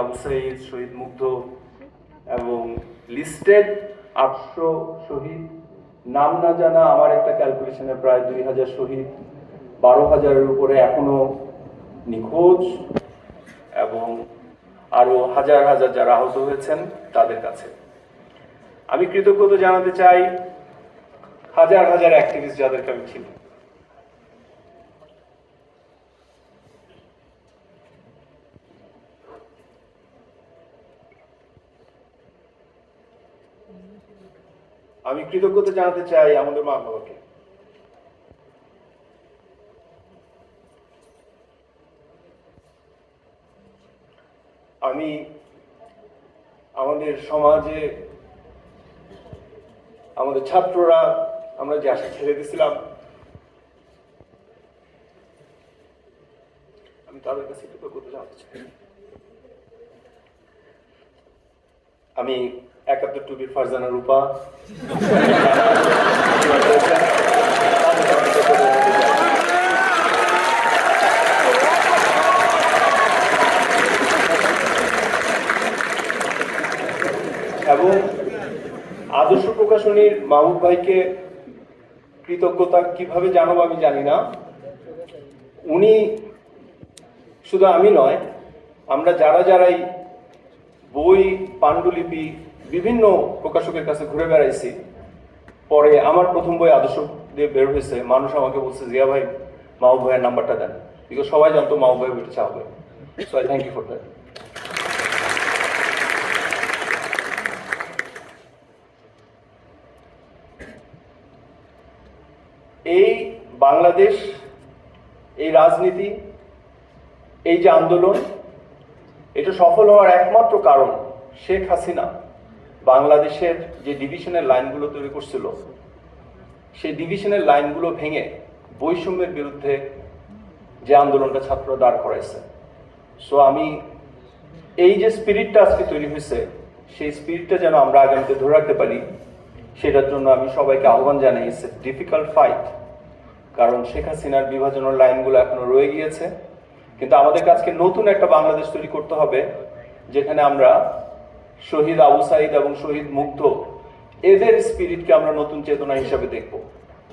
আবু সাঈদ, শহীদ মুগ্ধ এবং লিস্টেড 800 শহীদ, নাম না জানা আমার একটা ক্যালকুলেশনে প্রায় 2000 শহীদ, 12,000-এর উপরে এখনো নিখোঁজ এবং আরো হাজার হাজার যারা আহত হয়েছেন তাদের কাছে আমি কৃতজ্ঞতা জানাতে চাই। হাজার হাজার অ্যাক্টিভিস্ট যাদেরকে আমি চিনি, আমি কৃতজ্ঞতা জানাতে চাই আমাদের মা বাবাকে। আমি আমাদের সমাজে আমাদের ছাত্ররা আমরা যে আশা ছেড়ে দিয়েছিলাম, আমি তাদের কাছে কৃতজ্ঞতা জানাতে চাই। আমি 71 টুবির ফারজানা রূপা এবং আদর্শ প্রকাশনীর মাহবুব ভাইকে কৃতজ্ঞতা কিভাবে জানাবো আমি জানি না। উনি শুধু আমি নয়, আমরা যারাই বই, পাণ্ডুলিপি বিভিন্ন প্রকাশকের কাছে ঘুরে বেড়াইছি, পরে আমার প্রথম বই আদর্শ দিয়ে বের হয়েছে, মানুষ আমাকে বলছে জিয়া ভাই মাহবুব ভাইয়ের নাম্বারটা দেন, বিকজ সবাই জানতো মাহবুব ভাই বইটা চাওয়া হবে। So I thank you for that. এই বাংলাদেশ, এই রাজনীতি, এই যে আন্দোলন, এটা সফল হওয়ার একমাত্র কারণ শেখ হাসিনা বাংলাদেশের যে ডিভিশনের লাইনগুলো তৈরি করছিল, সেই ডিভিশনের লাইনগুলো ভেঙে বৈষম্যের বিরুদ্ধে যে আন্দোলনটা ছাত্ররা দাঁড় করাইছে। সো আমি এই যে স্পিরিটটা আজকে তৈরি হয়েছে, সেই স্পিরিটটা যেন আমরা আগামীতে ধরে রাখতে পারি, সেটার জন্য আমি সবাইকে আহ্বান জানাই। ইটস এ ডিফিকাল্ট ফাইট, কারণ শেখ হাসিনার বিভাজনের লাইনগুলো এখনো রয়ে গিয়েছে। কিন্তু আমাদের কাছে নতুন একটা বাংলাদেশ তৈরি করতে হবে, যেখানে আমরা শহীদ আবু সাঈদ এবং শহীদ মুগ্ধ এদের স্পিরিটকে আমরা নতুন চেতনা হিসাবে দেখব,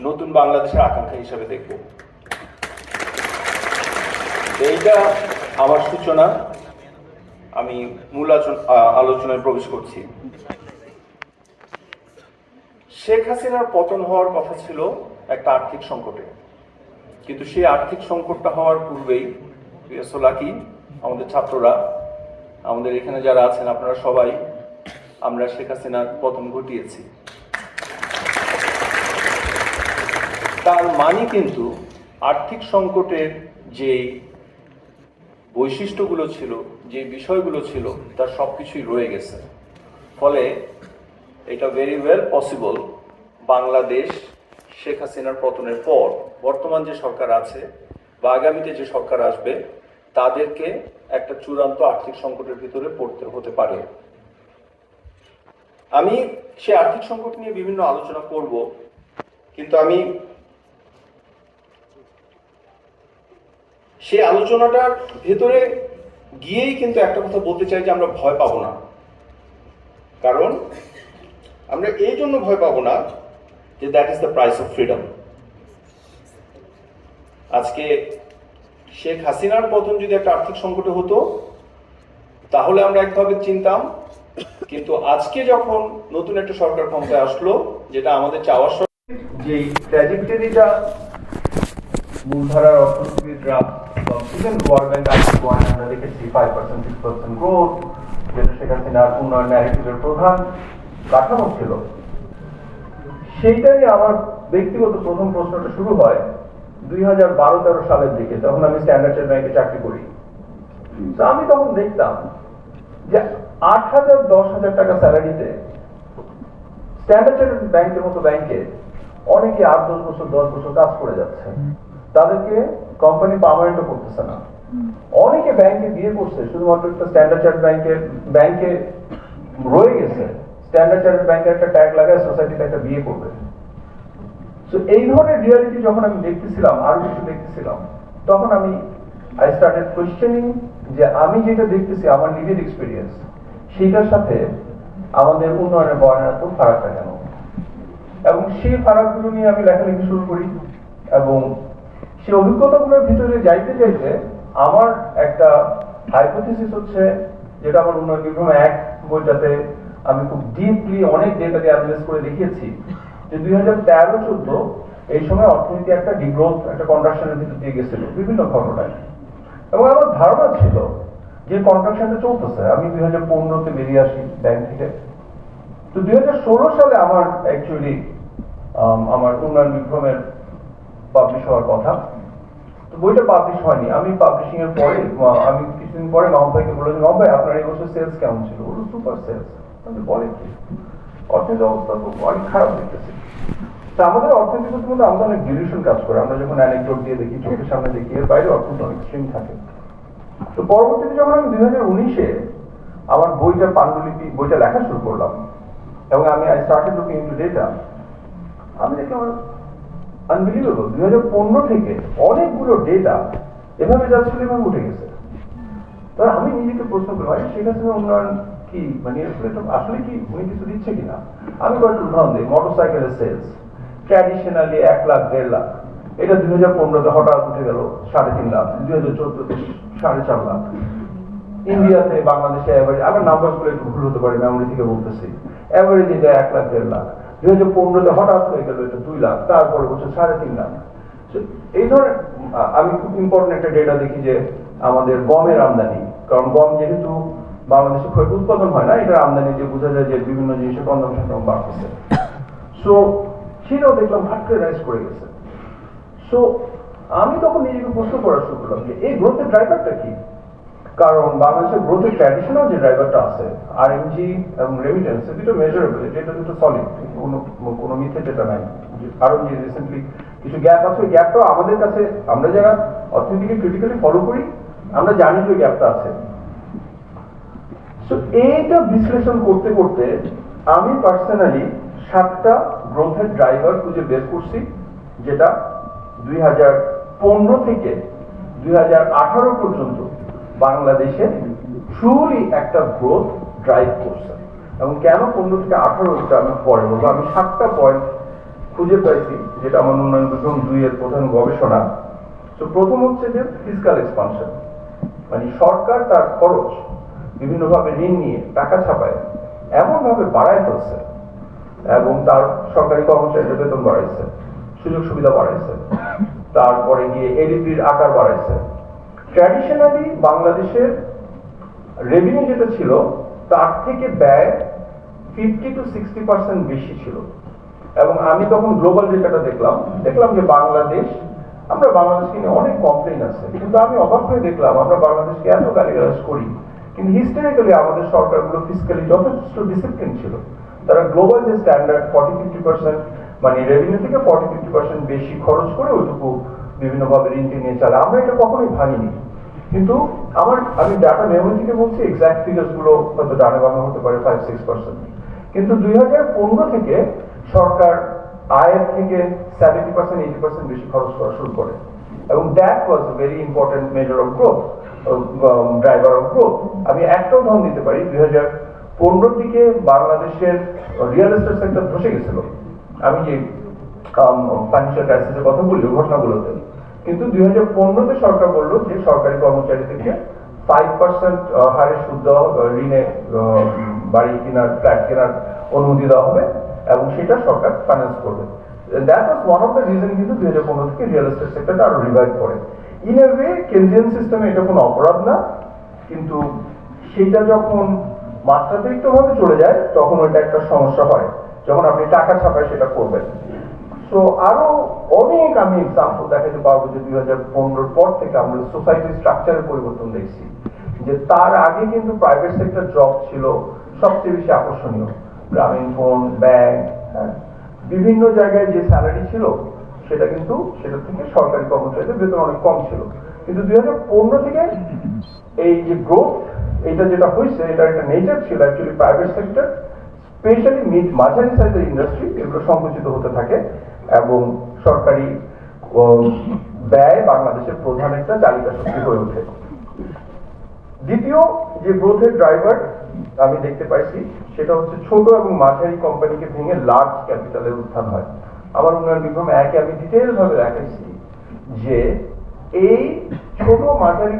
নতুন বাংলাদেশের আকাঙ্ক্ষা হিসাবে দেখব। এইটা আমার সূচনা। আমি মূল আলোচনায় প্রবেশ করছি। শেখ হাসিনার পতন হওয়ার কথা ছিল একটা আর্থিক সংকটে, কিন্তু সেই আর্থিক সংকটটা হওয়ার পূর্বেই প্রিয়সলাকি, আমাদের ছাত্ররা, আমাদের এখানে যারা আছেন আপনারা সবাই, আমরা শেখ হাসিনার পতন ঘটিয়েছি। তার মানে কিন্তু আর্থিক সংকটের যে বৈশিষ্ট্যগুলো ছিল, যে বিষয়গুলো ছিল, তার সবকিছুই রয়ে গেছে। ফলে এটা very well possible Bangladesh Sheikh হাসিনার পতনের পর বর্তমান যে সরকার আছে বা আগামীতে যে সরকার আসবে, তাদেরকে একটা চূড়ান্ত আর্থিক সংকটের ভিতরে পড়তে হতে পারে। আমি সে আর্থিক সংকট নিয়ে বিভিন্ন আলোচনা করব, কিন্তু আমি সেই আলোচনাটার ভেতরে গিয়েই কিন্তু একটা কথা বলতে চাই যে আমরা ভয় পাবো না। কারণ আমরা এই জন্য ভয় পাবো না যে that is the price of freedom. আজকে শেখ হাসিনার পতন যদি একটা আর্থিক সংকটে হতো তাহলে আমরা একভাবে চিনতাম, কিন্তু আজকে যখন নতুন একটা সরকার ক্ষমতায় আসলো, যেটা আমাদের চাওয়ার যে ট্র্যাজেক্টরিটা মূলধারার অর্থনীতিবিদরা ইভেন ওয়ার্ল্ড ব্যাংক আমরা দেখেছি 5% 6% গ্রোথ, যেটা শেখ হাসিনার উন্নয়ন ন্যারেটিভের প্রধান কাঠামো ছিল। সেইটাই আমার ব্যক্তিগত প্রথম প্রশ্নটা শুরু হয় 2012-13 সালের দিকে, তখন আমি স্ট্যান্ডার্ড চার্টার্ড ব্যাংকে চাকরি করি। তো আমি তখন দেখতাম যে 8,000-10,000 টাকা স্যালারিতে স্ট্যান্ডার্ড চার্টার্ড ব্যাংকের মতো ব্যাংকে অনেকে 8-10 বছর 10 বছর কাজ করে যাচ্ছে, তাদেরকে কোম্পানি পার্মানেন্টও করতেছে না। অনেকে ব্যাংকে বিয়ে করছে, শুধুমাত্র একটা স্ট্যান্ডার্ড চার্টার্ড ব্যাংকে রয়ে গেছে, স্ট্যান্ডার্ড চার্টার্ড ব্যাংকের একটা ট্যাগ লাগায় সোসাইটিতে একটা বিয়ে করবে। তো এই ধরনের রিয়ালিটি যখন আমি দেখতেছিলাম, আরো কিছু দেখতেছিলাম, তখন আমি আই স্টার্টেড কোয়েশ্চেনিং যে আমি যেটা দেখতেছি আমার নিজের এক্সপিরিয়েন্স সেটার সাথে আমাদের উন্নয়নের বয়ানের এত ফারাকটা কেন, এবং সেই ফারাকগুলো নিয়ে আমি লেখালেখি শুরু করি। এবং সেই অভিজ্ঞতাগুলোর ভিতরে যাইতে যাইতে আমার একটা হাইপোথিসিস হচ্ছে, যেটা আমার উন্নয়ন বিভ্রম 1 বইটাতে আমি খুব ডিপলি অনেক ডেটা দিয়ে অ্যানালাইজ করে দেখিয়েছি, যে 2013-14 এই সময় অর্থনীতি একটা ডিগ্রোথ, একটা কন্ট্রাকশনের ভিতর দিয়ে গেছিল বিভিন্ন ঘটনায়। এবং আমার ধারণা ছিল যে কন্ট্রাকশনটা চলতেছে। আমি 2015-তে বেরিয়ে আসি ব্যাংক থেকে। তো 2016 সালে আমার অ্যাকচুয়ালি আমার উন্নয়ন বিভ্রমের পাবলিশ হওয়ার কথা। তো বইটা পাবলিশ হয়নি। আমি পাবলিশিং এর পরে আমি কিছুদিন পরে মাহমুদ ভাইকে বললাম, মাহমুদ ভাই আপনার এই বছর সেলস কেমন ছিল? বলল সুপার সেলস। আমি বলে কি অর্থনীতির অবস্থা তো অনেক খারাপ দেখতেছি। তা আমাদের অর্থনীতির মধ্যে আমাদের অনেক ডিলিউশন কাজ করে। আমরা যখন অ্যানেকডোট দিয়ে দেখি, চোখের সামনে দেখি, এর বাইরে অর্থনীতি অনেক স্ট্রিম থাকে। তো পরবর্তীতে যখন আমি 2019-এ আমার বইটা পাণ্ডুলিপি বইটা লেখা শুরু করলাম এবং আমি I started looking into data, আমি দেখলাম আনবিলিভেবল। 2015 থেকে অনেকগুলো ডেটা এভাবে যাচ্ছিল, এভাবে উঠে গেছে। তবে আমি নিজেকে প্রশ্ন করলাম, শেখ হাসিনার উন্নয়ন কি, মানে আসলে কি উনি কিছু দিচ্ছে কিনা। আমি কয়েকটা উদাহরণ দিই। মোটরসাইকেলের সেলস ট্র্যাডিশনালি 1 লাখ 1.5 লাখ, এটা 2015-তে হঠাৎ উঠে গেল 3.5 লাখ, 2014-তে 4.5 লাখ। ইন্ডিয়াতে বাংলাদেশে অ্যাভারেজ, আমার নাম্বারগুলো একটু ভুল হতে পারে, মেমোরি থেকে বলতেছি, অ্যাভারেজ এটা 1 লাখ 1.5 লাখ। 2015-তে হঠাৎ হয়ে গেল এটা 2 লাখ, তারপরে বছর 3.5 লাখ। এই ধরনের আমি খুব ইম্পর্টেন্ট একটা ডেটা দেখি যে আমাদের গমের আমদানি, কারণ গম যেহেতু বাংলাদেশে খুব উৎপাদন হয় না, এটার আমদানি দিয়ে বোঝা যায় যে বিভিন্ন জিনিসের কনজাম্পশন কম বাড়তেছে। সো সেটাও দেখলাম হাট করে রাইজ করে গেছে। সো আমি তখন নিজেকে প্রশ্ন করা শুরু করলাম যে এই গ্রোথের ড্রাইভারটা কি। কারণ বাংলাদেশের গ্রোথের ট্র্যাডিশনাল যে ড্রাইভারটা আছে আরএমজি এবং রেমিটেন্স, দুটো মেজারেবল, এটা দুটো সলিড, কোনো মিথ্যে যেটা নাই। আরো যে রিসেন্টলি কিছু গ্যাপ আছে, ওই গ্যাপটাও আমাদের কাছে, আমরা যারা অর্থনীতিকে ক্রিটিক্যালি ফলো করি, আমরা জানি যে ওই গ্যাপটা আছে। সো এইটা বিশ্লেষণ করতে করতে আমি পার্সোনালি 7টা গ্রোথের ড্রাইভার খুঁজে বের করছি, যেটা 2015 থেকে 2018 পর্যন্ত বাংলাদেশে ট্রুলি একটা গ্রোথ ড্রাইভ করছে। এবং কেন 15 থেকে 18 আমি পরে বলবো। আমি 7টা পয়েন্ট খুঁজে পাইছি, যেটা আমার উন্নয়ন বিভ্রম 2-এর প্রধান গবেষণা। তো প্রথম হচ্ছে যে ফিসক্যাল এক্সপানশন, মানে সরকার তার খরচ বিভিন্নভাবে ঋণ নিয়ে টাকা ছাপায় এমনভাবে বাড়ায় ফেলছে, এবং তার সরকারি কর্মচারীদের বেতন বাড়াইছে, সুযোগ সুবিধা বাড়াইছে, তারপরে গিয়ে এডিপির আকার বাড়াইছে। ট্র্যাডিশনালি বাংলাদেশের রেভিনিউ যেটা ছিল তার থেকে ব্যয় 50 to 60% বেশি ছিল। এবং আমি তখন গ্লোবাল ডেটাটা দেখলাম যে বাংলাদেশ, আমরা বাংলাদেশকে নিয়ে অনেক কমপ্লেইন আছে, কিন্তু আমি অবাক হয়ে দেখলাম আমরা বাংলাদেশকে এত গালিগালাজ করি, কিন্তু হিস্টোরিক্যালি আমাদের সরকারগুলো ফিসক্যালি যথেষ্ট ডিসিপ্লিন ছিল। তারা গ্লোবাল যে স্ট্যান্ডার্ড 40-50% মানে রেভিনিউ থেকে 40-50% বেশি খরচ করে ওইটুকু বিভিন্নভাবে ঋণ নিয়ে চালায়। আমরা এটা কখনোই ভাঙিনি। কিন্তু আমি ডাটা মেমোরি থেকে বলছি, এক্সাক্ট ফিগার্স গুলো হয়তো ডাটা বাংলা হতে পারে 5-6%। কিন্তু 2015 থেকে সরকার আয়ের থেকে 70-80% বেশি খরচ করা শুরু করে, এবং that was a very important measure of growth, driver of growth. আমি একটা উদাহরণ দিতে পারি। 2015 থেকে বাংলাদেশের রিয়েল এস্টেট সেক্টর ধসে গেছিল। আমি যে ফাইন্যান্সিয়াল ক্রাইসিসের কথা বলি ঘটনাগুলোতে, কিন্তু 2015-তে সরকার বললো যে সরকারি কর্মচারী থেকে 5% হারে সুদ ঋণে বাড়ি কেনার, ফ্ল্যাট কেনার অনুমতি দেওয়া হবে, এবং সেটা সরকার ফাইন্যান্স করবে। That was one of the reason কিন্তু 2015 থেকে রিয়েল এস্টেট সেক্টরটা আরো রিভাইভ করে। ইন এ ওয়ে কেন্দ্রিয়ান সিস্টেমে এটা কোনো অপরাধ না, কিন্তু সেটা যখন মাত্রাতিরিক্ত ভাবে চলে যায় তখন ওইটা একটা সমস্যা হয়, যখন আপনি টাকা ছাপায় সেটা করবেন। সো আরো অনেক আমি এক্সাম্পল দেখাতে পারবো যে 2015-র পর থেকে আমরা সোসাইটির স্ট্রাকচারের পরিবর্তন দেখছি। যে তার আগে কিন্তু প্রাইভেট সেক্টর জব ছিল সবচেয়ে বেশি আকর্ষণীয়, গ্রামীণ ফোন, ব্যাংক, বিভিন্ন জায়গায় যে স্যালারি ছিল সেটা কিন্তু সেটা থেকে সরকারি কর্মচারীদের বেতন অনেক কম ছিল। কিন্তু 2015 থেকে এই যে গ্রোথ, এটা যেটা হয়েছে, এটার একটা নেচার ছিল অ্যাকচুয়ালি প্রাইভেট সেক্টর, স্পেশালি মাঝারি সাইজের ইন্ডাস্ট্রি, এগুলো সংকুচিত হতে থাকে, এবং সরকারি ব্যয় বাংলাদেশের প্রধান একটা চালিকা শক্তি হয়ে ওঠে। দ্বিতীয় যে গ্রোথের ড্রাইভার আমি দেখতে পাইছি সেটা হচ্ছে ছোট এবং মাঝারি কোম্পানিকে ভেঙে লার্জ ক্যাপিটালের উত্থান হয়। আমার উন্নয়ন বিক্রম একে আমি ডিটেইল ভাবে দেখাইছি যে এই ছোট মাঝারি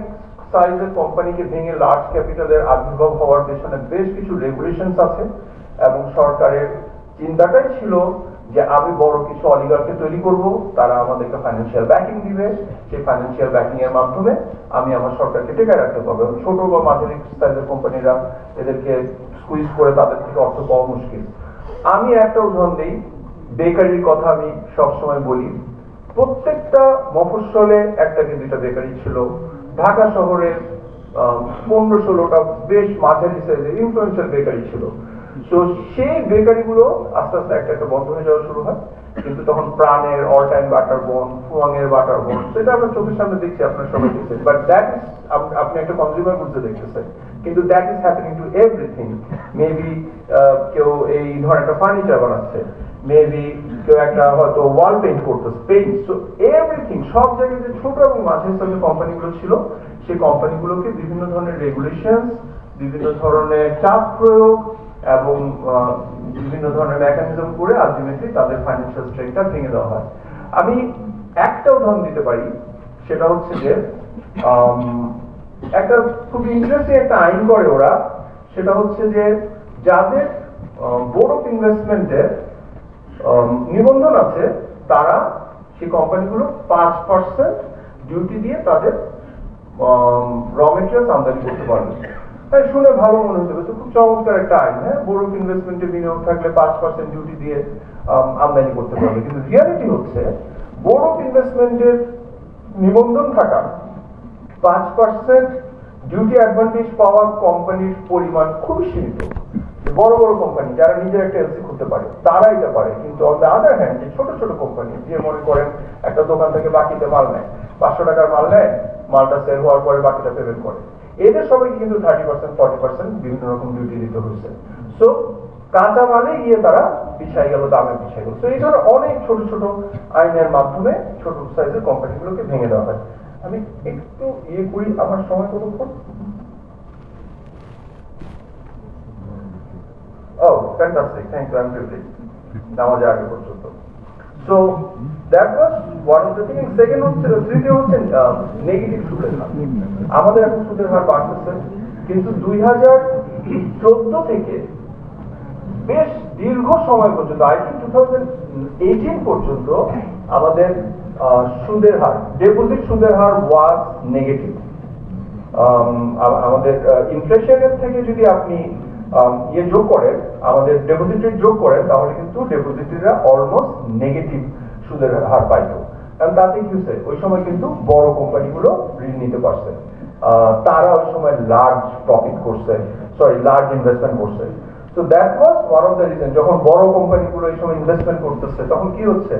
সাইজের কোম্পানিকে ভেঙে লার্জ ক্যাপিটালের আবির্ভাব হওয়ার পেছনে বেশ কিছু রেগুলেশনস আছে এবং সরকারের চিন্তাটাই ছিল যে আমি বড় কিছু অলিগারকে তৈরি করব, তারা আমাদেরকে ফাইন্যান্সিয়াল ব্যাকিং দিবে, সেই ফাইন্যান্সিয়াল ব্যাকিং এর মাধ্যমে আমি আমার সরকারকে টেকে রাখতে পারবো। ছোট বা মাঝারি সাইজের কোম্পানিরা এদেরকে স্কুইজ করে তাদের থেকে অর্থ পাওয়া মুশকিল। আমি একটা উদাহরণ দিই, বেকারির কথা আমি সবসময় বলি। প্রত্যেকটা মফস্বলে একটা কি দুইটা বেকারি ছিল। ঢাকা শহরে 15-16টা বেশ মাঝারি সাইজের ইনফ্লুয়েন্সিয়াল বেকারি ছিল। তো সেই বেকারিগুলো আস্তে আস্তে একটা একটা বন্ধ হয়ে যাওয়া শুরু হয়। কিন্তু তখন প্রাণের, অল টাইম বাটার বন, ফুয়াংয়ের বাটার বন, সেটা আমরা চোখের সামনে দেখছি, আপনারা সবাই দেখছেন। বাট দ্যাট ইজ, আপনি একটা কনজিউমার গুডসে দেখতেছেন, কিন্তু that is happening two everything. Maybe কেউ এই ধরনের একটা ফার্নিচার বানাচ্ছে, মেবি কেউ একটা হয়তো ওয়াল পেইন্ট করতেছে, পেইন্ট, সো এভরিথিং। সব জায়গায় যে ছোট এবং মাঝারি সাইজের কোম্পানিগুলো ছিল, সেই কোম্পানিগুলোকে বিভিন্ন ধরনের রেগুলেশনস, বিভিন্ন ধরনের চাপ প্রয়োগ এবং বিভিন্ন ধরনের মেকানিজম করে আলটিমেটলি তাদের ফাইন্যান্সিয়াল স্ট্রেংথটা ভেঙে দেওয়া হয়। আমি একটা উদাহরণ দিতে পারি, সেটা হচ্ছে যে একটা খুব ইন্টারেস্টিং একটা আইন করে ওরা, সেটা হচ্ছে যে যাদের বোর্ড অফ ইনভেস্টমেন্টের নিবন্ধন আছে, তারা সেই কোম্পানিগুলো 5% ডিউটি দিয়ে তাদের র মেটেরিয়ালস আমদানি করতে পারবে। তাই শুনে ভালো মনে হতে পারে, খুব চমৎকার একটা আইন। হ্যাঁ, বোর্ড অফ ইনভেস্টমেন্টে বিনিয়োগ থাকলে 5% ডিউটি দিয়ে আমদানি করতে পারবে। কিন্তু রিয়ালিটি হচ্ছে বোর্ড অফ ইনভেস্টমেন্টের নিবন্ধন থাকা 5% ডিউটি অ্যাডভান্টেজ পাওয়া কোম্পানির পরিমাণ খুব সীমিত। বড় বড় কোম্পানি যারা নিজের একটা এলসি করতে পারে তারা এটা পারে। কিন্তু অন দ্য আদার হ্যান্ড যে ছোট ছোট কোম্পানি, যে মনে করেন একটা দোকান থেকে বাকিতে মাল নেয়, 500 টাকার মাল নেয়, মালটা সেল হওয়ার পরে বাকিটা পেমেন্ট করে, এদের সবাইকে কিন্তু 30%, 40% বিভিন্ন রকম ডিউটি দিতে হয়েছে। সো কাঁচা মালে গিয়ে তারা পিছাই গেল, দামে পিছাই গেল। তো এই ধরনের অনেক ছোট ছোট আইনের মাধ্যমে ছোট সাইজের কোম্পানিগুলোকে ভেঙে দেওয়া হয়। আমি একটু করি, আমার সময় কতক্ষণ? Oh, fantastic. Thank you. I'm privileged. নামাজের আগে পর্যন্ত। So that was one of the things. Second হচ্ছে, তৃতীয় হচ্ছে নেগেটিভ সুদের হার। আমাদের এখন সুদের হার বাড়তেছে, কিন্তু 2014 থেকে বেশ দীর্ঘ সময় পর্যন্ত, আই থিঙ্ক 2018 পর্যন্ত আমাদের সুদের হার, ডিপোজিট সুদের হার ওয়াজ নেগেটিভ। আমাদের ইনফ্লেশনের থেকে যদি আপনি যোগ করেন, আমাদের ডিপোজিটের যোগ করেন, তাহলে কিন্তু ডিপোজিটরা অলমোস্ট নেগেটিভ সুদের হার পাইতো। কারণ তাতে কি হচ্ছে, ওই সময় কিন্তু বড় কোম্পানিগুলো ঋণ নিতে পারছে, তারা ওই সময় লার্জ প্রফিট করছে, লার্জ ইনভেস্টমেন্ট করছে। So that was one of the reason. যখন বড় কোম্পানিগুলো এই সময় ইনভেস্টমেন্ট করতেছে, তখন কি হচ্ছে,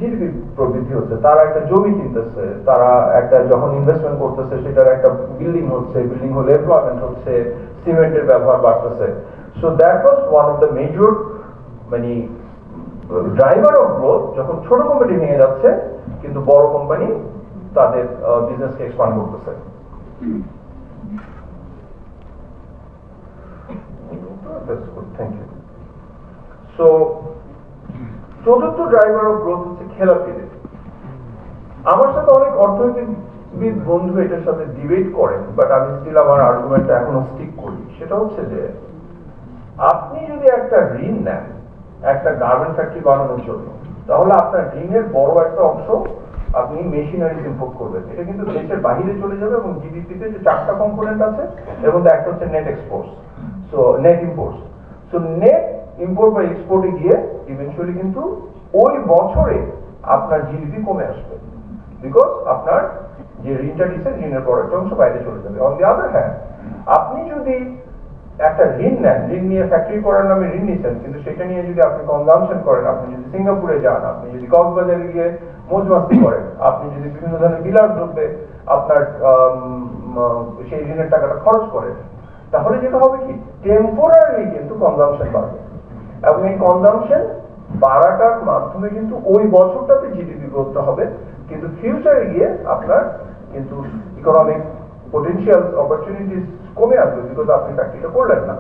জিডিপি প্রবৃদ্ধি হচ্ছে, তারা একটা জমি কিনতেছে, তারা একটা যখন ইনভেস্টমেন্ট করতেছে, সেটার একটা বিল্ডিং হচ্ছে, বিল্ডিং হলে এমপ্লয়মেন্ট হচ্ছে, সিমেন্টের ব্যবহার বাড়তেছে। So that was one of the major মানে ড্রাইভার অফ গ্রোথ। যখন ছোট কোম্পানি ভেঙে যাচ্ছে, কিন্তু বড় কোম্পানি তাদের বিজনেসকে এক্সপান্ড করতেছে। Thank you. সো চতুর্থ ড্রাইভার অফ গ্রোথ হচ্ছে খেলাপিদের। আমার সাথে অনেক অর্থনীতিবিদ বন্ধু এটার সাথে ডিবেট করেন, বাট আমি স্টিল আমার আর্গুমেন্টটা এখনো স্টিক করি। সেটা হচ্ছে যে আপনি যদি একটা ঋণ নেন একটা গার্মেন্ট ফ্যাক্টরি বানানোর জন্য, তাহলে আপনার ঋণের বড় একটা অংশ আপনি মেশিনারিজ ইম্পোর্ট করবেন। এটা কিন্তু দেশের বাইরে চলে যাবে, এবং জিডিপিতে যে 4টা কম্পোনেন্ট আছে, এবং একটা হচ্ছে net exports, so net imports. So net import বা এক্সপোর্টে গিয়ে ইভেন্চুয়ালি কিন্তু ওই বছরে আপনার জিডিপি কমে আসবে, বিকজ আপনার যে ঋণটা দিচ্ছেন, ঋণের বড় একটা অংশ বাইরে চলে যাবে। অন দি আদার হ্যান্ড, আপনি যদি একটা ঋণ নেন, ঋণ নিয়ে ফ্যাক্টরি করার নামে ঋণ নিচ্ছেন, কিন্তু সেটা নিয়ে যদি আপনি কনজাম্পশন করেন, আপনি যদি সিঙ্গাপুরে যান, আপনি যদি কক্সবাজারে গিয়ে মৌজমাস্তি করেন, আপনি যদি বিভিন্ন ধরনের বিলাস দ্রব্যে আপনার সেই ঋণের টাকাটা খরচ করেন, তাহলে যেটা হবে কি, টেম্পোরারি কিন্তু কনজাম্পশন বাড়বে, এবং এই কনজাম্পশন বাড়াটার মাধ্যমে কিন্তু ওই বছরটাতে জিডিপি গ্রোথটা হবে, কিন্তু ফিউচারে গিয়ে আপনার কিন্তু ইকোনমিক পোটেনশিয়াল অপরচুনিটিস কমে আসবে, বিকজ আপনি ফ্যাক্টরিটা করলেন না।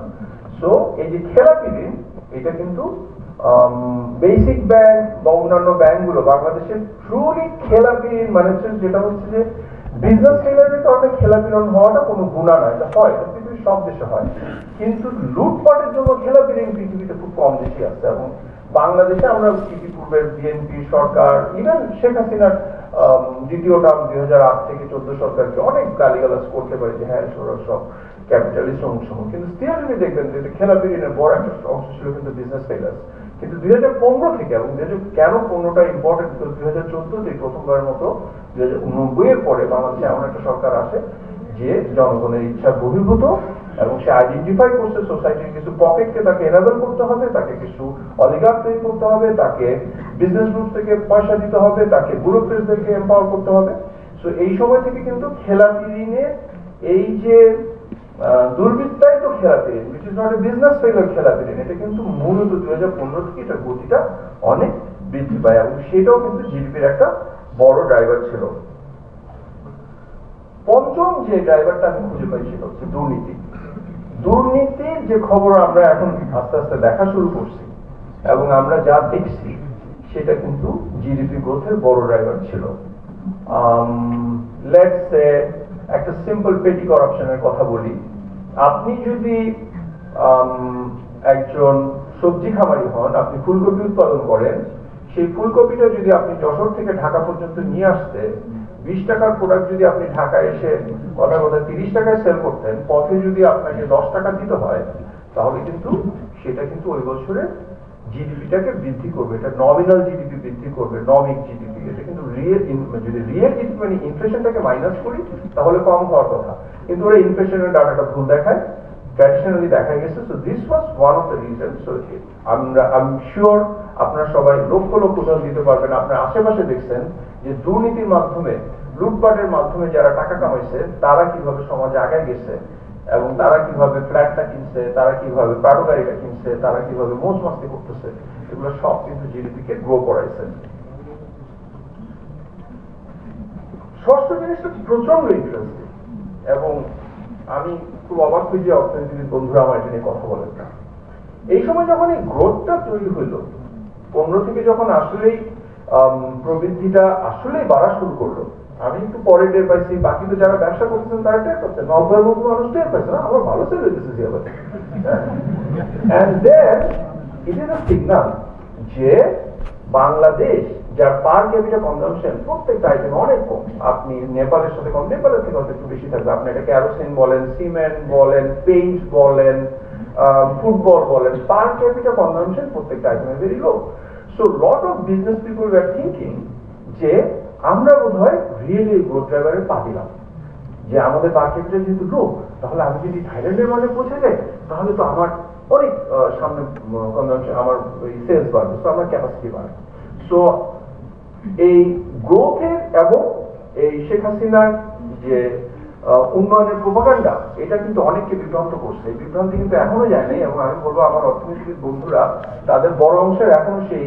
সো এই যে খেলাপি ঋণ, এটা কিন্তু বেসিক ব্যাংক বা অন্যান্য ব্যাংকগুলো বাংলাদেশে ট্রুলি খেলাপি ঋণ মানে যেটা হচ্ছে যে বিজনেস ফেলিয়ারের কারণে খেলাপি ঋণ হওয়াটা কোনো গুণা নয়, এটা হয়, এটা পৃথিবীর সব দেশে হয়। কিন্তু লুটপাটের জন্য খেলাপি ঋণ পৃথিবীতে খুব কম দেশে আছে, এবং বাংলাদেশে আমরা ইতিপূর্বের বিএনপি সরকার, ইভেন শেখ হাসিনার দ্বিতীয় টার্ম 2008 থেকে 14 সরকারকে অনেক গালিগালাজ করতে পারে যে হ্যাঁ সব ক্যাপিটালিস্ট অংশ, কিন্তু স্টিল যদি দেখবেন যে খেলাপি ঋণের বড় একটা অংশ ছিল কিন্তু বিজনেস ফেলার্স। কিন্তু 2015 থেকে, এবং কেন 15টা ইম্পর্টেন্ট, 2014-তে প্রথমবারের মতো 2090 এর পরে বাংলাদেশে এমন একটা সরকার আসে যে জনগণের ইচ্ছা বহির্ভূত, এবং সে আইডেন্টিফাই করছে সোসাইটির কিছু পকেটকে তাকে এনাবেল করতে হবে, তাকে কিছু অলিগার্ক তৈরি করতে হবে, তাকে বিজনেস গ্রুপ থেকে পয়সা দিতে হবে, তাকে ব্যুরোক্রেটদেরকে এম্পাওয়ার করতে হবে। সো এই সময় থেকে কিন্তু খেলাপি ঋণের এই যে দুর্বৃত্তায়িত খেলাপি ঋণ, which is not a business failure খেলাপি ঋণ, এটা কিন্তু মূলত 2015 থেকে এটা গতিটা অনেক বৃদ্ধি পায়, এবং সেটাও কিন্তু জিডিপির একটা বড় ড্রাইভার ছিল। পঞ্চম যে ড্রাইভারটা আমি খুঁজে পাই সেটা হচ্ছে দুর্নীতি। দুর্নীতির যে খবর আমরা এখন আস্তে আস্তে দেখা শুরু করছি, এবং আমরা যা দেখছি সেটা কিন্তু জিডিপি গ্রোথের বড় ড্রাইভার ছিল। লেটস সে একটা সিম্পল পেটি করাপশনের কথা বলি। আপনি যদি একজন সবজি খামারি হন, আপনি ফুলকপি উৎপাদন করেন, সেই ফুলকপিটা যদি আপনি যশোর থেকে ঢাকা পর্যন্ত নিয়ে আসতে 20 টাকার প্রোডাক্ট যদি আপনি ঢাকা এসে কথা 30 টাকায় সেল করতেন, পথে যদি আপনাকে 10 টাকা দিতে হয়, তাহলে কিন্তু সেটা কিন্তু ওই বছরে জিডিপিটাকে বৃদ্ধি করবে, এটা নমিনাল জিডিপি বৃদ্ধি করবে, নমিক জিডিপি। এটা কিন্তু যদি রিয়েল জিডিপি মানে ইনফ্লেশনটাকে মাইনাস করি তাহলে কম হওয়ার কথা, কিন্তু ওরা ইনফ্লেশনের ডাটাটা ভুল দেখায়, ট্র্যাডিশনালি দেখা গেছে। So this was one of the reason. So আমি শিওর আপনারা সবাই লক্ষ লক্ষ উদাহরণ দিতে পারবেন, আপনার আশেপাশে দেখছেন যে দুর্নীতির মাধ্যমে, লুটপাটের মাধ্যমে যারা টাকা কামাইছে তারা কিভাবে সমাজে আগায় গেছে, এবং তারা কিভাবে ফ্ল্যাটটা কিনছে, তারা কিভাবে প্রাডো গাড়িটা কিনছে, তারা কিভাবে মোজ মাস্তি করতেছে, এগুলো সব কিন্তু জিডিপি কে গ্রো করাইছে। ষষ্ঠ জিনিসটা প্রচন্ড ইন্টারেস্টিং, এবং আমি খুব অবাক হই যে অর্থনীতিবিদ বন্ধুরা আমার এটা নিয়ে কথা বলেন না। এই সময় যখন এই গ্রোথটা তৈরি হইল 15 থেকে, যখন আসলেই প্রবৃদ্ধিটা আসলেই বাড়া শুরু করলো, আমি একটু পরে টের পাইছি, বাকি তো যারা ব্যবসা করতেছেন তারা টের পাচ্ছেন, নব্বই মতো মানুষ টের পাইছে না, আমরা ভালো সেল হইতেছি জিয়াবাদ। And then it is a signal যে বাংলাদেশ, যার পার ক্যাপিটা কনজাম্পশন প্রত্যেকটা আইটেম অনেক কম, আপনি নেপালের সাথে কম, নেপালের থেকে হয়তো একটু বেশি থাকবে, আপনি এটা ক্যারোসিন বলেন, সিমেন্ট বলেন, পেইন্ট বলেন, ফুটবল বলেন, পার ক্যাপিটা কনজাম্পশন প্রত্যেকটা আইটেমে very low. So lot of business people were thinking যে আমরা বোধহয় রিয়েলি গ্রোথ ড্রাইভারে পা দিলাম, যে আমাদের পার ক্যাপিটা যেহেতু লো, তাহলে আমি যদি থাইল্যান্ডের মানে পৌঁছে যাই তাহলে তো আমার অনেক সামনে কনজাম্পশন, আমার সেলস বাড়বে, তো আমার ক্যাপাসিটি বাড়বে। সো এই গ্রোথের এবং এই শেখ হাসিনার যে উন্নয়নের প্রোপাগান্ডা, এটা কিন্তু অনেককে বিভ্রান্ত করছে। এই বিভ্রান্তি কিন্তু এখনো যায় নাই, এবং আমি বলবো আমার অর্থনীতিবিদ বন্ধুরা তাদের বড় অংশের এখনো সেই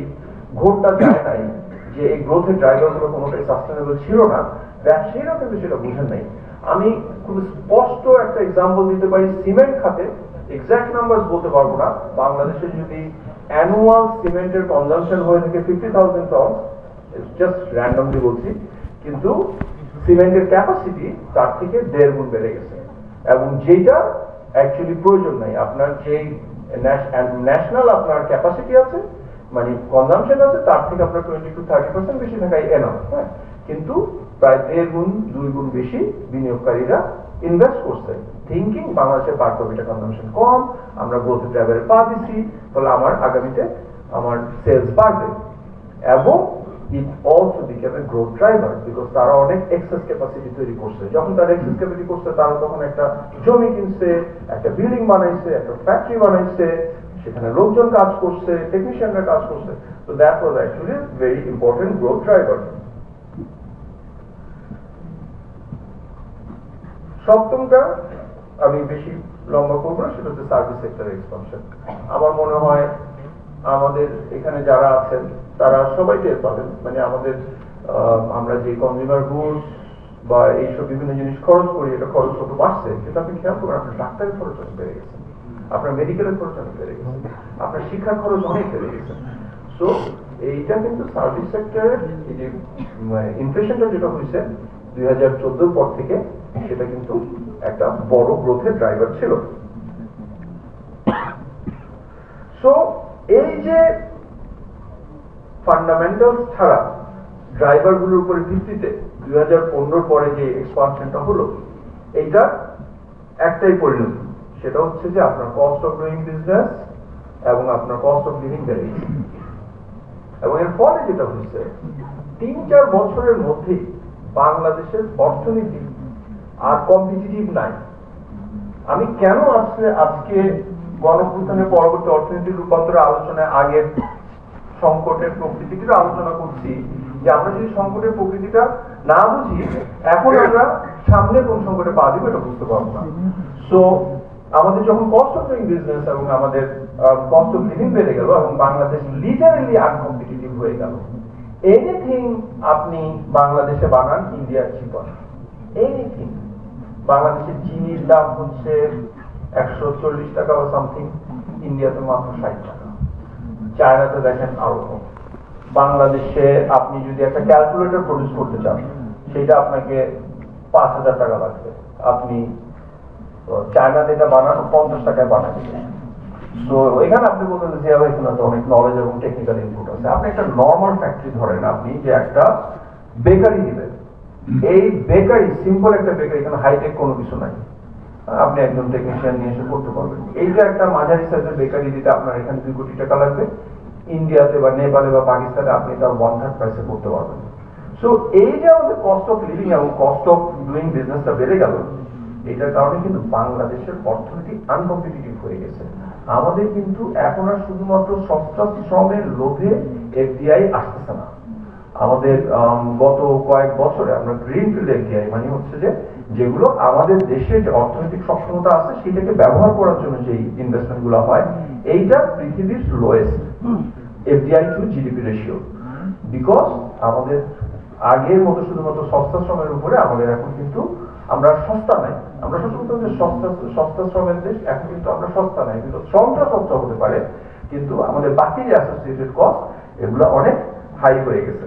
ঘোরটা যায় নাই যে এই গ্রোথের ড্রাইভারগুলো কোনোটাই সাস্টেনেবল ছিল না। ব্যবসায়ীরাও কিন্তু সেটা বুঝেন নাই। আমি খুব স্পষ্ট একটা এক্সাম্পল দিতে পারি সিমেন্ট খাতে, এক্সাক্ট নাম্বারস বলতে পারবো না, বাংলাদেশে যদি অ্যানুয়াল সিমেন্টের কনজাম্পশন হয়ে থাকে 50,000 টন, জাস্ট র্যান্ডমলি বলছি, কিন্তু সিমেন্টের ক্যাপাসিটি তার থেকে 1.5 গুণ বেড়ে গেছে, এবং যেটা অ্যাকচুয়ালি প্রয়োজন নাই। আপনার যেই ন্যাশনাল আপনার ক্যাপাসিটি আছে, মানে কনজাম্পশন আছে, তার থেকে আপনার 20 to 30% বেশি থাকাই এনাফ, হ্যাঁ, কিন্তু প্রায় 1.5 গুণ 2 গুণ বেশি বিনিয়োগকারীরা ইনভেস্ট করছে, থিঙ্কিং বাংলাদেশের পার ক্যাপিটা কনজাম্পশন কম, আমরা গ্রোথ ড্রাইভারে পা দিচ্ছি, তাহলে আমার আগামীতে আমার সেলস বাড়বে, এবং it also became a growth driver because তারা অনেক এক্সেস ক্যাপাসিটি তৈরি করছে। যখন তারা এক্সেস ক্যাপাসিটি করছে, তারা তখন একটা জমি কিনছে, একটা বিল্ডিং বানাইছে, একটা ফ্যাক্টরি বানাইছে, সেখানে লোকজন কাজ করছে, টেকনিশিয়ানরা কাজ করছে। So that was actually a very important growth driver. সপ্তমটা আমি বেশি লম্বা করবো না, সেটা হচ্ছে সার্ভিস সেক্টরের এক্সপানশন। আমার মনে হয় আমাদের এখানে যারা আছেন তারা সবাই টের পাবেন, মানে আমাদের আমরা যে কনজিউমার গুডস বা এইসব বিভিন্ন জিনিস খরচ করি, এটা খরচ কত বাড়ছে সেটা আপনি খেয়াল করবেন। আপনার ডাক্তারের খরচ অনেক বেড়ে গেছে, আপনার মেডিকেলের খরচ অনেক বেড়ে গেছে, আপনার শিক্ষার খরচ অনেক বেড়ে গেছে। সো এইটা কিন্তু সার্ভিস সেক্টরের এই যে ইনফ্লেশনটা যেটা হয়েছে 2014 পর থেকে, সেটা কিন্তু একটা বড় গ্রোথের ড্রাইভার ছিল। সো এই যে ফান্ডামেন্টাল ছাড়া ড্রাইভারগুলোর উপরে ভিত্তিতে 2015 পরে যে এক্সপানশনটা হলো, এইটা একটাই পরিণতি, সেটা হচ্ছে যে আপনার কস্ট অফ ডুইং বিজনেস এবং আপনার কস্ট অফ লিভিং বেড়ে গেছে। এবং এর ফলে যেটা হচ্ছে 3-4 বছরের মধ্যেই বাংলাদেশের অর্থনীতি আর কম্পিটিটিভ নাই। আমি কেন আজকে গণঅভ্যুত্থানের পরবর্তী অর্থনীতির রূপান্তরের আলোচনায় আগের সংকটের প্রকৃতিটা আলোচনা করছি, যে আমরা যদি সংকটের প্রকৃতিটা না বুঝি, এখন আমরা সামনে কোন সংকটে পা দিব এটা বুঝতে পারবো না। সো আমাদের যখন কস্ট অফ ডুইং বিজনেস এবং আমাদের কস্ট অফ লিভিং বেড়ে গেল এবং বাংলাদেশ লিটারেলি আনকম্পিটিটিভ হয়ে গেল, এনিথিং আপনি বাংলাদেশে বানান ইন্ডিয়ার চিপার, এনিথিং। বাংলাদেশের চিনির দাম হচ্ছে 140 টাকা বা সামথিং, ইন্ডিয়াতে মাত্র 60 টাকা, চায়নাতে দেখেন আরো কম। বাংলাদেশে আপনি যদি একটা ক্যালকুলেটর প্রডিউস করতে চান, সেটা আপনাকে 5000 টাকা লাগবে, আপনি চায়নাতে এটা বানানো 50 টাকায় বানাতে। তো এখানে আপনি বলতেন যে এখানে তো অনেক নলেজ এবং টেকনিক্যাল ইনপুট আছে। আপনি একটা নর্মাল ফ্যাক্টরি ধরেন, আপনি যে একটা বেকারি দিবেন, এই বেকারি সিম্পল একটা বেকারি, এখানে হাইটেক কোনো কিছু নাই, আপনি একজন টেকনিশিয়ান নিয়ে এসে করতে পারবেন। এই যে একটা মাঝারি সাইজের বেকারি দিতে আপনার এখানে 2 কোটি টাকা লাগবে, ইন্ডিয়াতে বা নেপালে বা পাকিস্তানে আপনি তার 1/3 প্রাইসে করতে পারবেন। সো এই যে আমাদের কস্ট অফ লিভিং এবং কস্ট অফ ডুইং বিজনেসটা বেড়ে গেল, এটার কারণে কিন্তু বাংলাদেশের অর্থনীতি আনকম্পিটিটিভ হয়ে গেছে। আমাদের কিন্তু এখন আর শুধুমাত্র সস্তা শ্রমের লোভে এফডিআই আসতেছে না। আমাদের গত কয়েক বছরে আমরা গ্রিনফিল্ড এফডিআই মানে হচ্ছে যে যেগুলো আমাদের দেশে যে অর্থনৈতিক সক্ষমতা আছে সেটাকে ব্যবহার করার জন্য যে ইনভেস্টমেন্ট গুলো হয়, এইটা পৃথিবীর lowest FDI two GDP ratio. Because আমাদের আগের মতো শুধুমাত্র সস্তা শ্রমের উপরে আমাদের এখন কিন্তু আমরা সস্তা নাই, আমরা সবসময় যে সস্তা শ্রমের দেশ, এখন কিন্তু আমরা সস্তা নাই। কিন্তু শ্রমটা সস্তা হতে পারে, কিন্তু আমাদের বাকি যে অ্যাসোসিয়েটেড কস্ট এগুলো অনেক হাই হয়ে গেছে।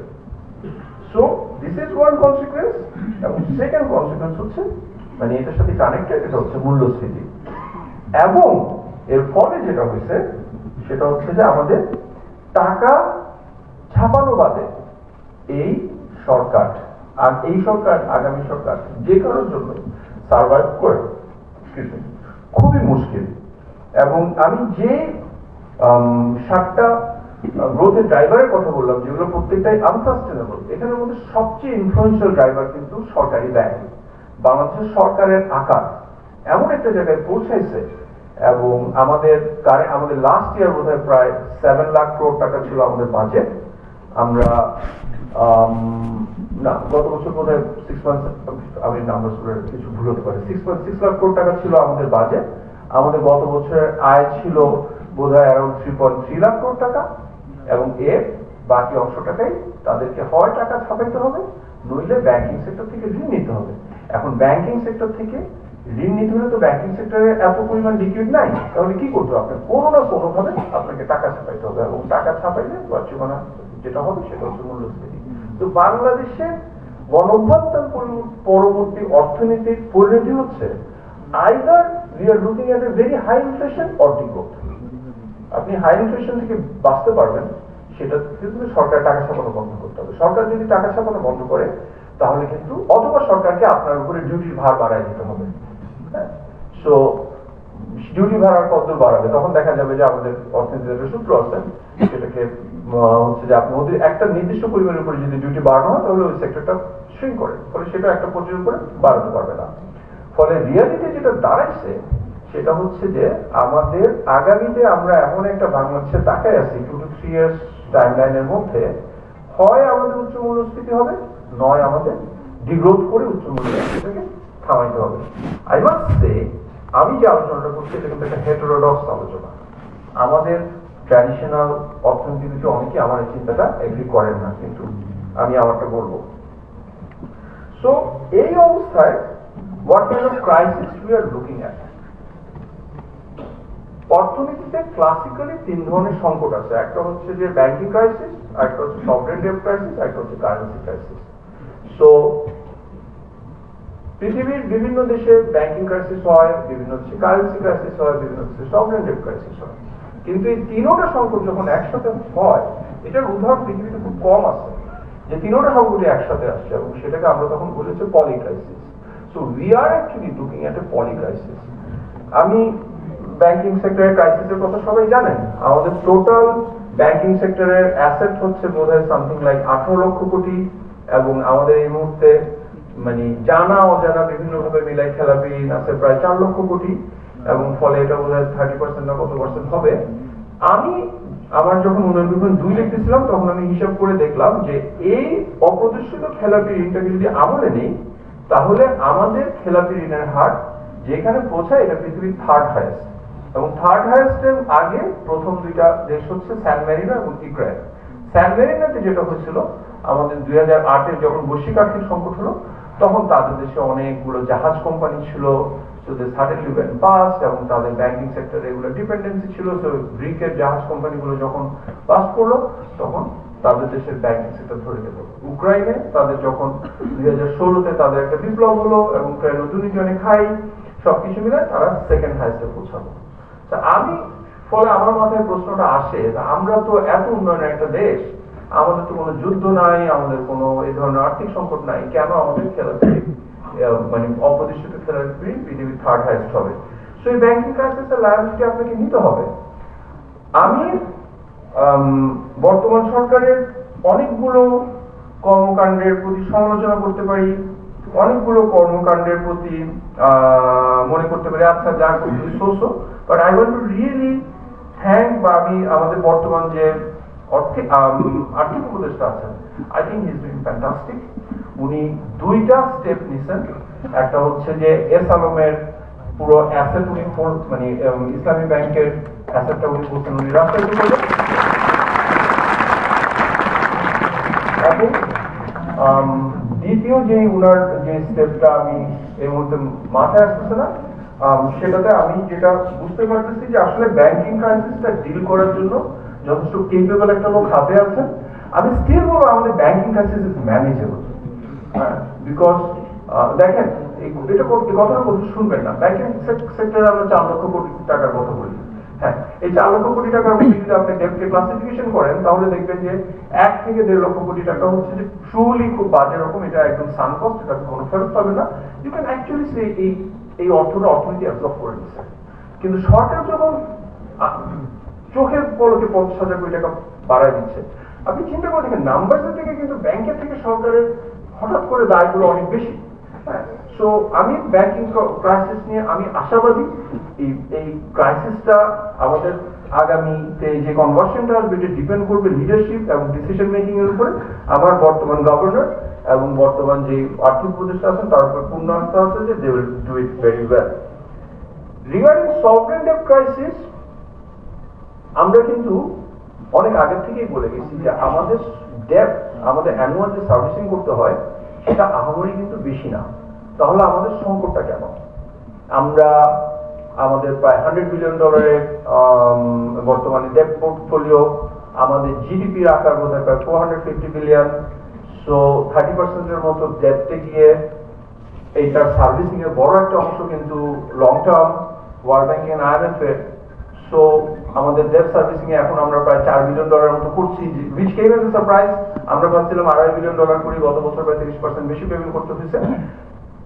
So this is one consequence. এবং সেকেন্ড কনসিকুয়েন্স হচ্ছে, মানে এটার সাথে কানেক্টেড, এটা হচ্ছে মূল্যস্ফীতি। এবং এর ফলে যেটা হয়েছে সেটা হচ্ছে যে আমাদের টাকা ছাপানো বাদে এই সরকার আর এই সরকার আগামী সরকার যে কারোর জন্য সার্ভাইভ করে খুবই মুশকিল। এবং আমি যে 7টা গ্রোথের ড্রাইভারের কথা বললাম, যেগুলো প্রত্যেকটাই আনসাস্টেনেবল, এখানের মধ্যে সবচেয়ে ইনফ্লুয়েন্সিয়াল ড্রাইভার কিন্তু সরকারি ব্যাংক। বাংলাদেশের সরকারের আকার এমন একটা জায়গায় পৌঁছাইছে, এবং আমাদের লাস্ট ইয়ার বোধহয় প্রায় 7 লাখ করোড় টাকা ছিল আমাদের বাজেট। আমরা না, গত বছর বোধহয় 6 মান্থ, আমি নাম্বার কিছু ভুল হতে পারে, 6.6 লাখ করোড় টাকা ছিল আমাদের বাজেট। আমাদের গত বছরের আয় ছিল বোধহয় অ্যারাউন্ড 3.3 লাখ করোড় টাকা, এবং এর বাকি অংশটাকেই তাদেরকে হয় টাকা ছাপাইতে হবে, নইলে ব্যাংকিং সেক্টর থেকে ঋণ নিতে হবে। এখন ব্যাংকিং সেক্টর থেকে ঋণ নিতে হলে তো ব্যাংকিং সেক্টরে এত পরিমাণ লিকুইড নাই, তাহলে কি করতে হবে? কোনো না কোনো ভাবে আপনাকে টাকা ছাপাইতে হবে, এবং টাকা ছাপাইলে বাচ্চামানা যেটা হবে সেটা হচ্ছে মূল্যস্ফীতি। তো বাংলাদেশে গণঅভ্যুত্থান পরবর্তী অর্থনীতির পরিণতি হচ্ছে either we are looking at a very high inflation or degrowth. আপনি হাই ইনফ্লেশন থেকে বাঁচতে পারবেন, সেটা কিন্তু সরকার টাকা ছাপানো বন্ধ করতে হবে। সরকার যদি টাকা ছাপানো বন্ধ করে, তাহলে কিন্তু অথবা সরকারকে আপনার উপরে ডিউটির ভার বাড়ায় দিতে হবে। সো ডিউটি ভাড়ার কত বাড়াবে, তখন দেখা যাবে যে আমাদের অর্থনীতির একটা সূত্র আছে, সেটাকে হচ্ছে যে আপনি ওদের একটা নির্দিষ্ট পরিমাণের উপরে যদি ডিউটি বাড়ানো হয়, তাহলে ওই সেক্টরটা শ্রিঙ্ক করে, ফলে সেটা একটা পর্যায়ের উপরে বাড়াতে পারবে না। ফলে রিয়ালিটি যেটা দাঁড়াইছে সেটা হচ্ছে যে আমাদের আগামীতে আমরা এমন একটা বাংলাদেশে তাকাই আছি 2 to 3 ইয়ার্স টাইমলাইনের মধ্যে, হয় আমাদের উচ্চ মূল্যস্ফীতি হবে, নয় আমাদের ডিগ্রোথ করে উচ্চ মূল্যস্ফীতিকে থামাইতে হবে। আই মাস্ট সে, আমি যে আলোচনাটা করছি এটা কিন্তু একটা হেটেরোডক্স আলোচনা। আমাদের ট্র্যাডিশনাল অর্থনীতিবিদ অনেকে আমার এই চিন্তাটা এগ্রি করেন না, কিন্তু আমি আমারটা বলবো। সো এই অবস্থায় what kind of crisis we are looking at. অর্থনীতিতে ক্লাসিক্যালি তিন ধরনের সংকট আছে, একটা হচ্ছে যে ব্যাংকিং ক্রাইসিস, একটা হচ্ছে সভরেন ডেট ক্রাইসিস, একটা হচ্ছে কারেন্সি ক্রাইসিস। সো পৃথিবীর বিভিন্ন দেশে ব্যাংকিং ক্রাইসিস হয়, বিভিন্ন দেশে কারেন্সি ক্রাইসিস হয়, বিভিন্ন দেশে সভরেন ডেট ক্রাইসিস হয়, কিন্তু এই তিনোটা সংকট যখন একসাথে হয়, এটার উদাহরণ পৃথিবীতে খুব কম আছে যে তিনোটা সংকটই একসাথে আসছে, এবং সেটাকে আমরা তখন বলেছি poly crisis. So we are actually looking at a poly crisis. আমি ব্যাংকিং সেক্টরের ক্রাইসিসের কথা সবাই জানেন। আমাদের টোটাল ব্যাংকিং সেক্টরের অ্যাসেট হচ্ছে বোধহয় সামথিং লাইক 18 লক্ষ কোটি, এবং আমাদের এই মুহূর্তে মানে জানা অজানা বিভিন্ন ভাবে মিলাই খেলাপি আছে প্রায় 4 লক্ষ কোটি, এবং ফলে এটা বোধহয় 30% না কত পার্সেন্ট হবে। আমি আমার যখন উন্নয়ন বিভাগ 2 লিখতেছিলাম তখন আমি হিসাব করে দেখলাম যে এই অপ্রদর্শিত খেলাপি ঋণটাকে যদি আমলে নেই, তাহলে আমাদের খেলাপি ঋণের হার যেখানে পৌঁছায় এটা পৃথিবীর থার্ড হাইয়েস্ট, এবং থার্ড হাইয়েস্টের আগে প্রথম দুইটা দেশ হচ্ছে স্যান মেরিনো এবং ইসরায়েল। স্যান মেরিনোতে যেটা হয়েছিল আমাদের 2008-এ যখন বৈশ্বিক আর্থিক সংকট হলো, তখন তাদের দেশে অনেকগুলো জাহাজ কোম্পানি ছিল, so they suddenly went bust, এবং তাদের ব্যাংকিং সেক্টরে এগুলো ডিপেন্ডেন্সি ছিল। সো গ্রিকের জাহাজ কোম্পানিগুলো যখন বাস্ট করলো, তখন তাদের দেশের ব্যাংকিং সেক্টর ধরে গেল। ইউক্রেনে তাদের যখন 2016-তে তাদের একটা বিপ্লব হলো এবং প্রায় নতুন জনে খাই, সবকিছু মিলে তারা সেকেন্ড হাইস্টে পৌঁছালো। আমি ফলে আমার মাথায় প্রশ্নটা আসে, আমরা তো এত উন্নয়নের একটা দেশ, আমাদের তো কোনো যুদ্ধ নাই, আমাদের কোনো এই ধরনের আর্থিক সংকট নাই, কেন আমাদের খেলাপি মানে অপ্রতিষ্ঠিত খেলাপি পৃথিবীর থার্ড হাইস্ট হবে? সো এই ব্যাংকিং ক্রাইসিসের লায়াবিলিটি আপনাকে নিতে হবে। আমি বর্তমান সরকারের অনেকগুলো কর্মকাণ্ডের প্রতি সমালোচনা করতে পারি, অনেকগুলো কর্মকাণ্ডের প্রতি মনে করতে পারি আচ্ছা যা করতে so so, but I want to really thank, বা আমি আমাদের বর্তমান যে আর্থিক উপদেষ্টা আছেন, I think he is doing fantastic. উনি দুইটা স্টেপ নিছেন। একটা হচ্ছে যে এস আলমের পুরো অ্যাসেট উনি মানে ইসলামী ব্যাংকের অ্যাসেটটা উনি বলছেন উনি রাস্তায় করবেন, এবং দ্বিতীয় যে উনার যে স্টেপটা আমি এই মুহূর্তে মাথায় আসতেছে না, সেটাতে আমি যেটা বুঝতে পারতেছি যে আসলে ব্যাংকিং ক্রাইসিসটা ডিল করার জন্য যথেষ্ট কেপেবল একটা লোক হাতে আছেন। আমি স্টিল বলবো আমাদের banking crisis is manageable, because দেখেন এটা কথাটা বলতে শুনবেন না, ব্যাংকিং সেক্টরে আমরা 4 লক্ষ কোটি টাকার কথা বলি। হ্যাঁ, এই 4 লক্ষ কোটি টাকার মধ্যে যদি আপনি ডেপ্টকে ক্লাসিফিকেশন করেন, তাহলে দেখবেন যে 1 থেকে 1.5 লক্ষ কোটি টাকা হচ্ছে যে ট্রুলি খুব বাজে রকম, এটা একদম সান কস্ট, এটা কোনো ফেরত পাবে না। ইউ ক্যান অ্যাকচুয়ালি সে এই অর্থটা অর্থনীতি অ্যাবজর্ব করে নিচ্ছে। কিন্তু সরকার যখন চোখের পলকে 50,000 কোটি টাকা বাড়ায় দিচ্ছে, আপনি চিন্তা করে দেখেন নাম্বারসের থেকে কিন্তু ব্যাংকের থেকে সরকারের হঠাৎ করে দায়গুলো অনেক বেশি। সো আমি ব্যাংকিং ক্রাইসিস নিয়ে আমি আশাবাদী। এই ক্রাইসিসটা আমাদের আগামীতে যে কনভার্সনটা আসবে, এটা ডিপেন্ড করবে লিডারশিপ এবং ডিসিশন মেকিং এর উপরে। আমার বর্তমান গভর্নর এবং বর্তমান যে আর্থিক উপদেষ্টা আছেন তার উপর পূর্ণ আস্থা আছে যে they will do it very well. Regarding sovereign debt crisis, আমরা কিন্তু অনেক আগে থেকেই বলে গেছি যে আমাদের ডেট, আমাদের অ্যানুয়াল যে সার্ভিসিং করতে হয় সেটা আহামরি কিন্তু বেশি না। তাহলে আমাদের সংকটটা কেন? আমরা আমাদের প্রায় $100 বিলিয়ন বর্তমানে ডেট পোর্টফোলিও, আমাদের জিডিপির আকার বোধহয় প্রায় 450 বিলিয়ন। সো 30%-এর মতো ডেটে গিয়ে এইটার সার্ভিসিং এর বড় একটা অংশ কিন্তু long term world bank and IMF এর। সো আমাদের ডেট সার্ভিসিং এ এখন আমরা প্রায় $4 বিলিয়ন মতো করছি, which came as a surprise। আমরা ভাবছিলাম $2.5 বিলিয়ন করি, গত বছর প্রায় 30% বেশি পেমেন্ট করতে হয়েছে।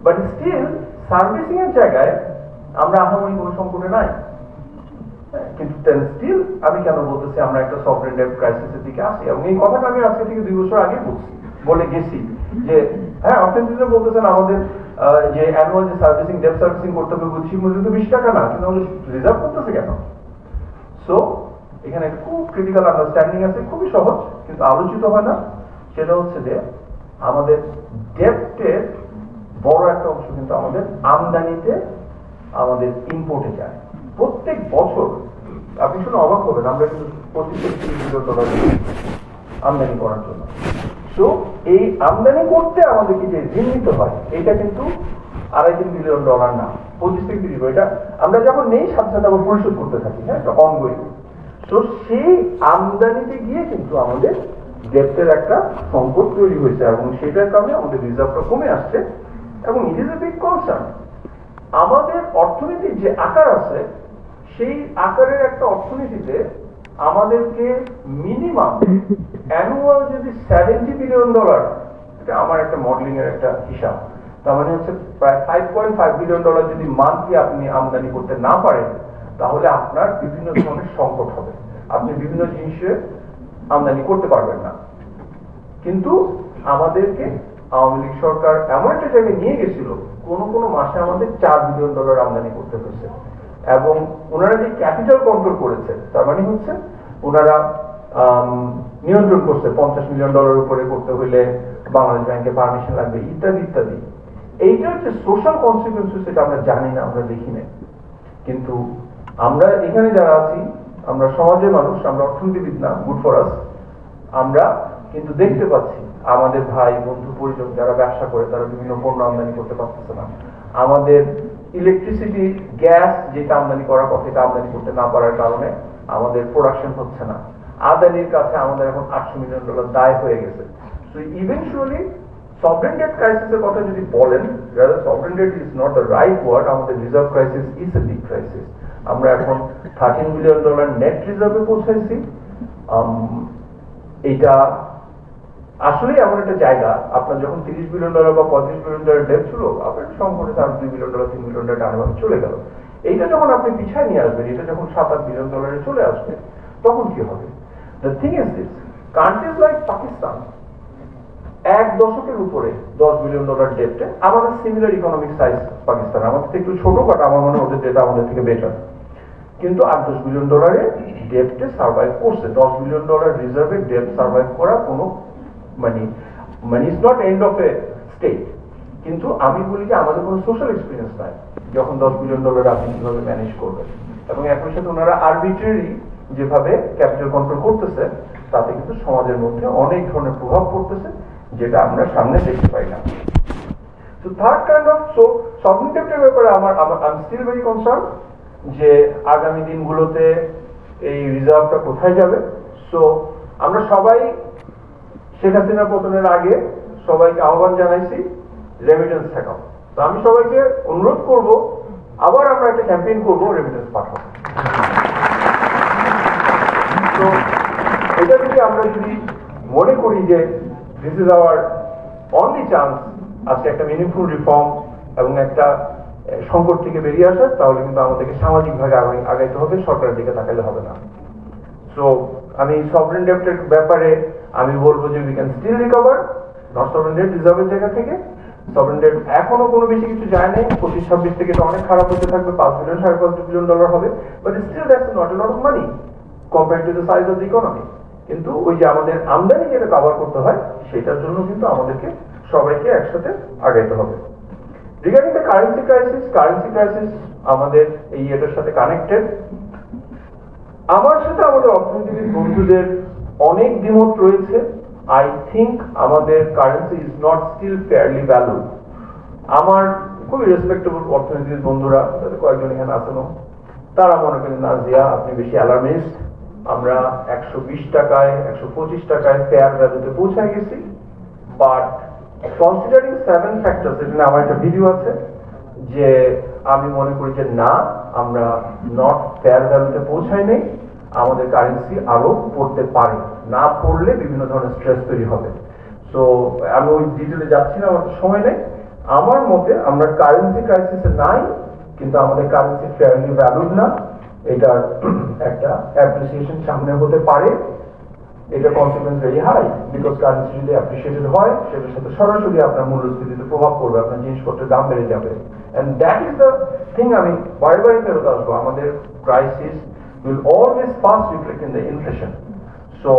বাট স্টিল সার্ভিসিং এর জায়গায় আমরা আহামরি কোনো সংকটে নাই। কিন্তু স্টিল আমি কেন বলতেছি আমরা একটা সফটওয়্যার ডেট ক্রাইসিসের দিকে আসি, এবং এই কথাটা আমি আজকে থেকে 2 বছর আগে বলে গেছি যে হ্যাঁ অর্থনীতিতে বলতেছেন আমাদের যে অ্যানুয়াল যে সার্ভিসিং ডেট সার্ভিসিং করতে হবে বুঝছি মূল্য তো 20 টাকা না, কিন্তু আমাদের রিজার্ভ করতেছে কেন? সো এখানে খুব ক্রিটিক্যাল আন্ডারস্ট্যান্ডিং আছে, খুবই সহজ কিন্তু আলোচিত হয় না। সেটা হচ্ছে যে আমাদের ডেপ্টের বড় একটা অংশ কিন্তু আমাদের আমদানিতে, আমাদের ইম্পোর্টে যায় প্রত্যেক বছর। আপনি শুনে অবাক হবেন, আমরা কিন্তু $25-30 বিলিয়ন আমদানি করার জন্য। সো এই আমদানি করতে আমাদেরকে যে ঋণ নিতে হয় এটা কিন্তু $2.5 বিলিয়ন না, 25 থেকে 30, এটা আমরা যখন নেই সাথে সাথে আবার পরিশোধ করতে থাকি, হ্যাঁ, এটা অনগোয়িং। তো সেই আমদানিতে গিয়ে কিন্তু আমাদের ডেপ্টের একটা সংকট তৈরি হয়েছে এবং সেটার কারণে আমাদের রিজার্ভটা কমে আসছে এবং it is a big concern. আমাদের অর্থনীতির যে আকার আছে সেই আকারের একটা অর্থনীতিতে আমাদেরকে মিনিমাম অ্যানুয়াল যদি $70 বিলিয়ন, এটা আমার একটা মডেলিং এর একটা হিসাব, তার মানে হচ্ছে প্রায় $5.5 বিলিয়ন যদি মান্থলি আপনি আমদানি করতে না পারেন তাহলে আপনার বিভিন্ন ধরনের সংকট হবে, আপনি বিভিন্ন জিনিসের আমদানি করতে পারবেন না। কিন্তু আমাদেরকে আওয়ামী লীগ সরকার এমন একটা জায়গায় নিয়ে গেছিল, কোন কোন মাসে আমাদের $4 বিলিয়ন আমদানি করতে হয়েছে এবং ওনারা যে ক্যাপিটাল কন্ট্রোল করেছে তার মানে হচ্ছে ওনারা নিয়ন্ত্রণ করছে $50 মিলিয়ন উপরে করতে হইলে বাংলাদেশ ব্যাংকে পারমিশন লাগবে ইত্যাদি ইত্যাদি। এইটা হচ্ছে সোশ্যাল কনসিকুয়েন্সেস, এটা আমরা জানি না, আমরা দেখি না। কিন্তু আমরা এখানে যারা আছি, আমরা সমাজের মানুষ, আমরা অর্থনীতিবিদ না, গুড ফর আস, আমরা কিন্তু দেখতে পাচ্ছি আমাদের ভাই বন্ধু পরিজন যারা ব্যবসা করে তারা বিভিন্ন পণ্য আমদানি করতে পারতেছে না। আমাদের ইলেকট্রিসিটি, গ্যাস যেটা আমদানি করার কথা এটা আমদানি করতে না পারার কারণে আমাদের প্রোডাকশন হচ্ছে না। আদানির কাছে আমাদের এখন $800 মিলিয়ন দায় হয়ে গেছে। সো ইভেনচুয়ালি সভরেন ডেট ক্রাইসিসের কথা যদি বলেন, rather sovereign debt is not the right word, আমাদের reserve crisis is a big crisis. আমরা এখন $13 বিলিয়ন নেট রিজার্ভে পৌঁছাইছি। এটা আসলে এমন একটা জায়গা, আপনার যখন $30 বিলিয়ন বা $35 বিলিয়ন ডেট ছিল, আপনার সংকটে তার $2 বিলিয়ন $3 বিলিয়ন টানাভাবে চলে গেল। এইটা যখন আপনি পিছায় নিয়ে আসবেন, এটা যখন $7-8 বিলিয়ন চলে আসবে, তখন কি হবে? The thing is this, countries like Pakistan এক দশকের উপরে $10 বিলিয়ন ডেটে, আমাদের সিমিলার ইকোনমিক সাইজ পাকিস্তান, আমাদের থেকে একটু ছোট, বাট আমার মনে হয় ওদের ডেটা আমাদের থেকে বেটার, কিন্তু $8-10 বিলিয়ন ডেটে সার্ভাইভ করছে। $10 বিলিয়ন রিজার্ভে ডেট সার্ভাইভ করা কোনো মানে it's not end of a state. কিন্তু আমি বলি যে আমাদের কোনো সোশ্যাল এক্সপিরিয়েন্স নাই যখন $10 বিলিয়ন আপনি কিভাবে ম্যানেজ করবেন, এবং একই সাথে ওনারা আরবিট্রারি যেভাবে ক্যাপিটাল কন্ট্রোল করতেছে তাতে কিন্তু সমাজের মধ্যে অনেক ধরনের প্রভাব পড়তেছে যেটা আমরা সামনে দেখতে পাই না। So third kind of, so sovereign debt-এর ব্যাপারে I'm still very concerned যে আগামী দিনগুলোতে এই রিজার্ভটা কোথায় যাবে। সো আমরা সবাই শেখ হাসিনার পতনের আগে সবাইকে আহ্বান জানাইছি রেমিটেন্স ঠেকাও। তো আমি সবাইকে অনুরোধ করব, আবার আমরা একটা ক্যাম্পেইন করব রেমিটেন্স পাঠাও। তো এটা আমরা যদি মনে করি যে this is our only chance আজকে একটা মিনিংফুল রিফর্ম এবং একটা সংকট থেকে বেরিয়ে আসার, তাহলে কিন্তু আমাদেরকে সামাজিকভাবে আগাইতে হবে, সরকারের দিকে তাকাইলে হবে না। সো আমি সভরেন ডেপ্টের ব্যাপারে আমি বলবো যে we can still recover, not sovereign debt রিজার্ভের জায়গা থেকে। সভরেন ডেট এখনো কোনো বেশি কিছু যায় নাই, 25-26 থেকে এটা অনেক খারাপ হতে থাকবে, $5 বিলিয়ন $5.5 বিলিয়ন হবে, but still that's not a lot of money compare to the size of the economy. কিন্তু ওই যে আমাদের আমদানি যেটা কভার করতে হয় সেটার জন্য কিন্তু আমাদেরকে সবাইকে একসাথে আগাইতে হবে। রিগার্ডিং দ্য কারেন্সি ক্রাইসিস আমাদের এই এটার সাথে কানেক্টেড। আমার সাথে আমাদের অর্থনীতিবিদ বন্ধুদের অনেক দ্বিমত রয়েছে। আই থিঙ্ক আমাদের currency is not still fairly valued. আমার খুবই রেসপেক্টেবল অর্থনীতিবিদ বন্ধুরা, তাদের কয়েকজন এখানে আছেন, তারা মনে করেন না জিয়া আপনি বেশি অ্যালার্মিস্ট, আমরা 120 টাকায় 125 টাকায় ফেয়ার ভ্যালুতে পৌঁছায় গেছি। বাট কনসিডারিং 7 ফ্যাক্টরস, এখানে আমার একটা ভিডিও আছে, যে আমি মনে করি যে না, আমরা নট ফেয়ার ভ্যালুতে পৌঁছাই নেই, আমাদের কারেন্সি আরো পড়তে পারে, না পড়লে বিভিন্ন ধরনের স্ট্রেস তৈরি হবে। সো আমি ওই ডিটেলে যাচ্ছি না, আমার সময় নেই। আমার মতে আমরা কারেন্সি ক্রাইসিসে নাই, কিন্তু আমাদের কারেন্সি ফেয়ারলি ভ্যালুড না, এটার একটা অ্যাপ্রিসিয়েশন সামনে হতে পারে। এটা consequence very high, because currency যদি অ্যাপ্রিসিয়েটেড হয় সেটার সাথে সরাসরি আপনার মূল্যস্ফীতিতে প্রভাব পড়বে, আপনার জিনিসপত্রের দাম বেড়ে যাবে। And that is the thing, আমি বারে ফেরত আসবো, আমাদের crisis will always first reflect in the inflation. So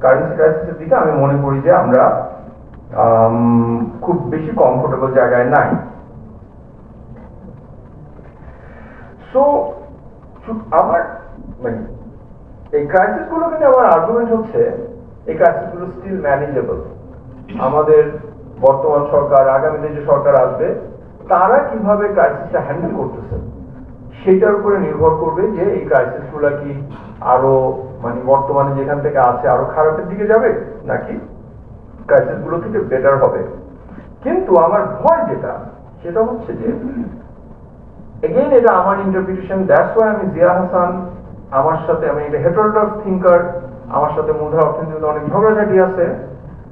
currency ক্রাইসিসের দিকে আমি মনে করি যে আমরা খুব বেশি কমফোর্টেবল জায়গায় নাই। সো আমার মানে এই ক্রাইসিস গুলো কিন্তু আমার আর্গুমেন্ট হচ্ছে এই ক্রাইসিস গুলো স্টিল ম্যানেজেবল। আমাদের বর্তমান সরকার, আগামীতে যে সরকার আসবে, তারা কিভাবে ক্রাইসিসটা হ্যান্ডেল করতেছে সেটার উপরে নির্ভর করবে যে এই ক্রাইসিস গুলা কি আরো মানে বর্তমানে যেখান থেকে আছে আরো খারাপের দিকে যাবে নাকি ক্রাইসিস গুলো থেকে বেটার হবে। কিন্তু আমার ভয় যেটা সেটা হচ্ছে যে এগেইন এটা আমার ইন্টারপ্রিটেশন, দ্যাটস ওয়াই আমি জিয়া হাসান আমার সাথে, আমি একটা হেটারোডক্স থিঙ্কার, আমার সাথে মূলধারা অর্থনীতিতে অনেক ঝগড়াঝাটি আছে,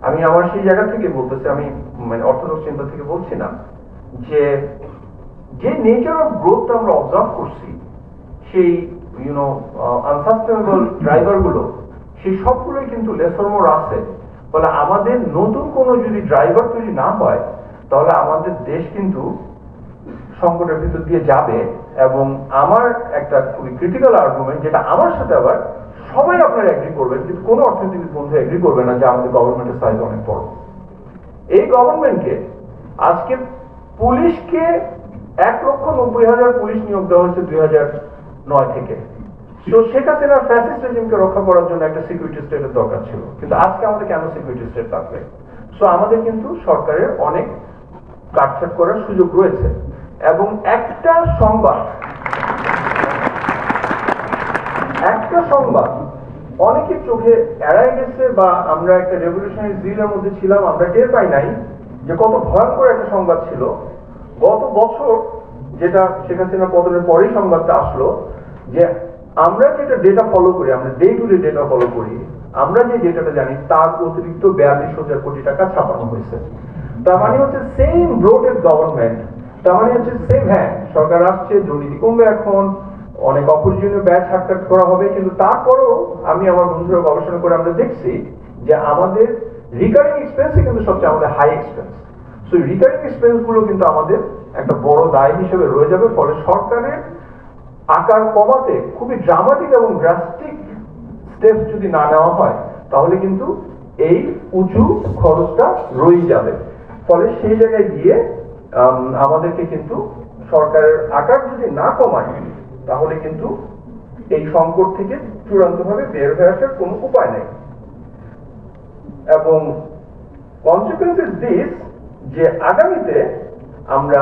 আমি আমার সেই জায়গা থেকে বলতেছি, আমি মানে অর্থোডক্স চিন্তা থেকে বলছি না, যে যে নেচার অফ গ্রোথটা আমরা অবজার্ভ করছি সেই আনসাস্টেনেবল ড্রাইভার গুলো সেই সবগুলোই কিন্তু লেসর মোর আছে। ফলে আমাদের নতুন কোনো যদি ড্রাইভার তৈরি না হয় তাহলে আমাদের দেশ কিন্তু সংকটের ভিতর দিয়ে যাবে। এবং আমার একটা খুবই ক্রিটিক্যাল আর্গুমেন্ট, যেটা আমার সাথে আবার সবাই আপনারা এগ্রি করবেন, কিন্তু কোনো অর্থনীতিবিদ বন্ধু এগ্রি করবে না, যে আমাদের গভর্নমেন্টের সাইজ অনেক বড়। এই গভর্নমেন্টকে আজকে পুলিশকে 1,90,000 পুলিশ নিয়োগ দেওয়া হয়েছে 2009 থেকে। তো শেখ হাসিনার ফ্যাসিস্ট রেজিমকে রক্ষা করার জন্য একটা সিকিউরিটি স্টেটের দরকার ছিল, কিন্তু আজকে আমাদের কেন সিকিউরিটি স্টেট লাগবে? সো আমাদের কিন্তু সরকারের অনেক কাটছাট করার সুযোগ রয়েছে। এবং একটা সংবাদ অনেকের চোখে এড়াই গেছে, বা আমরা একটা রেভলিউশনারি জিলের মধ্যে ছিলাম, আমরা টের পাই নাই যে কত ভয়ঙ্কর একটা সংবাদ ছিল গত বছর, যেটা শেখ হাসিনা পতনের পরেই সংবাদটা আসলো, যে আমরা যেটা ডেটা ফলো করি, আমরা day to day data follow করি, আমরা যে ডেটাটা জানি তার অতিরিক্ত 42,000 কোটি টাকা ছাপানো হয়েছে। তার মানে হচ্ছে সেম ব্রোডেড গভর্নমেন্ট, তার মানে হচ্ছে সেম, হ্যাঁ সরকার আসছে, দুর্নীতি কমবে, এখন অনেক অপরিজনীয় ব্যয় ছাড়কাট করা হবে, কিন্তু তারপরেও আমি আমার বন্ধুরা গবেষণা করে আমরা দেখছি যে আমাদের রিকারিং এক্সপেন্সই কিন্তু সবচেয়ে আমাদের high expense. So recurring expense গুলো কিন্তু আমাদের একটা বড় দায় হিসেবে রয়ে যাবে। ফলে সরকারের আকার কমাতে খুবই ড্রামাটিক এবং ড্রাস্টিক স্টেপস যদি না নেওয়া হয় তাহলে কিন্তু এই উঁচু খরচটা রয়ে যাবে। ফলে সেই জায়গায় গিয়ে আমাদেরকে কিন্তু সরকারের আকার যদি না কমায় তাহলে কিন্তু এই সংকট থেকে চূড়ান্তভাবে বের হয়ে আসার কোনো উপায় নেই। এবং কনসিকুয়েন্স ইজ দিস, যে আগামীতে আমরা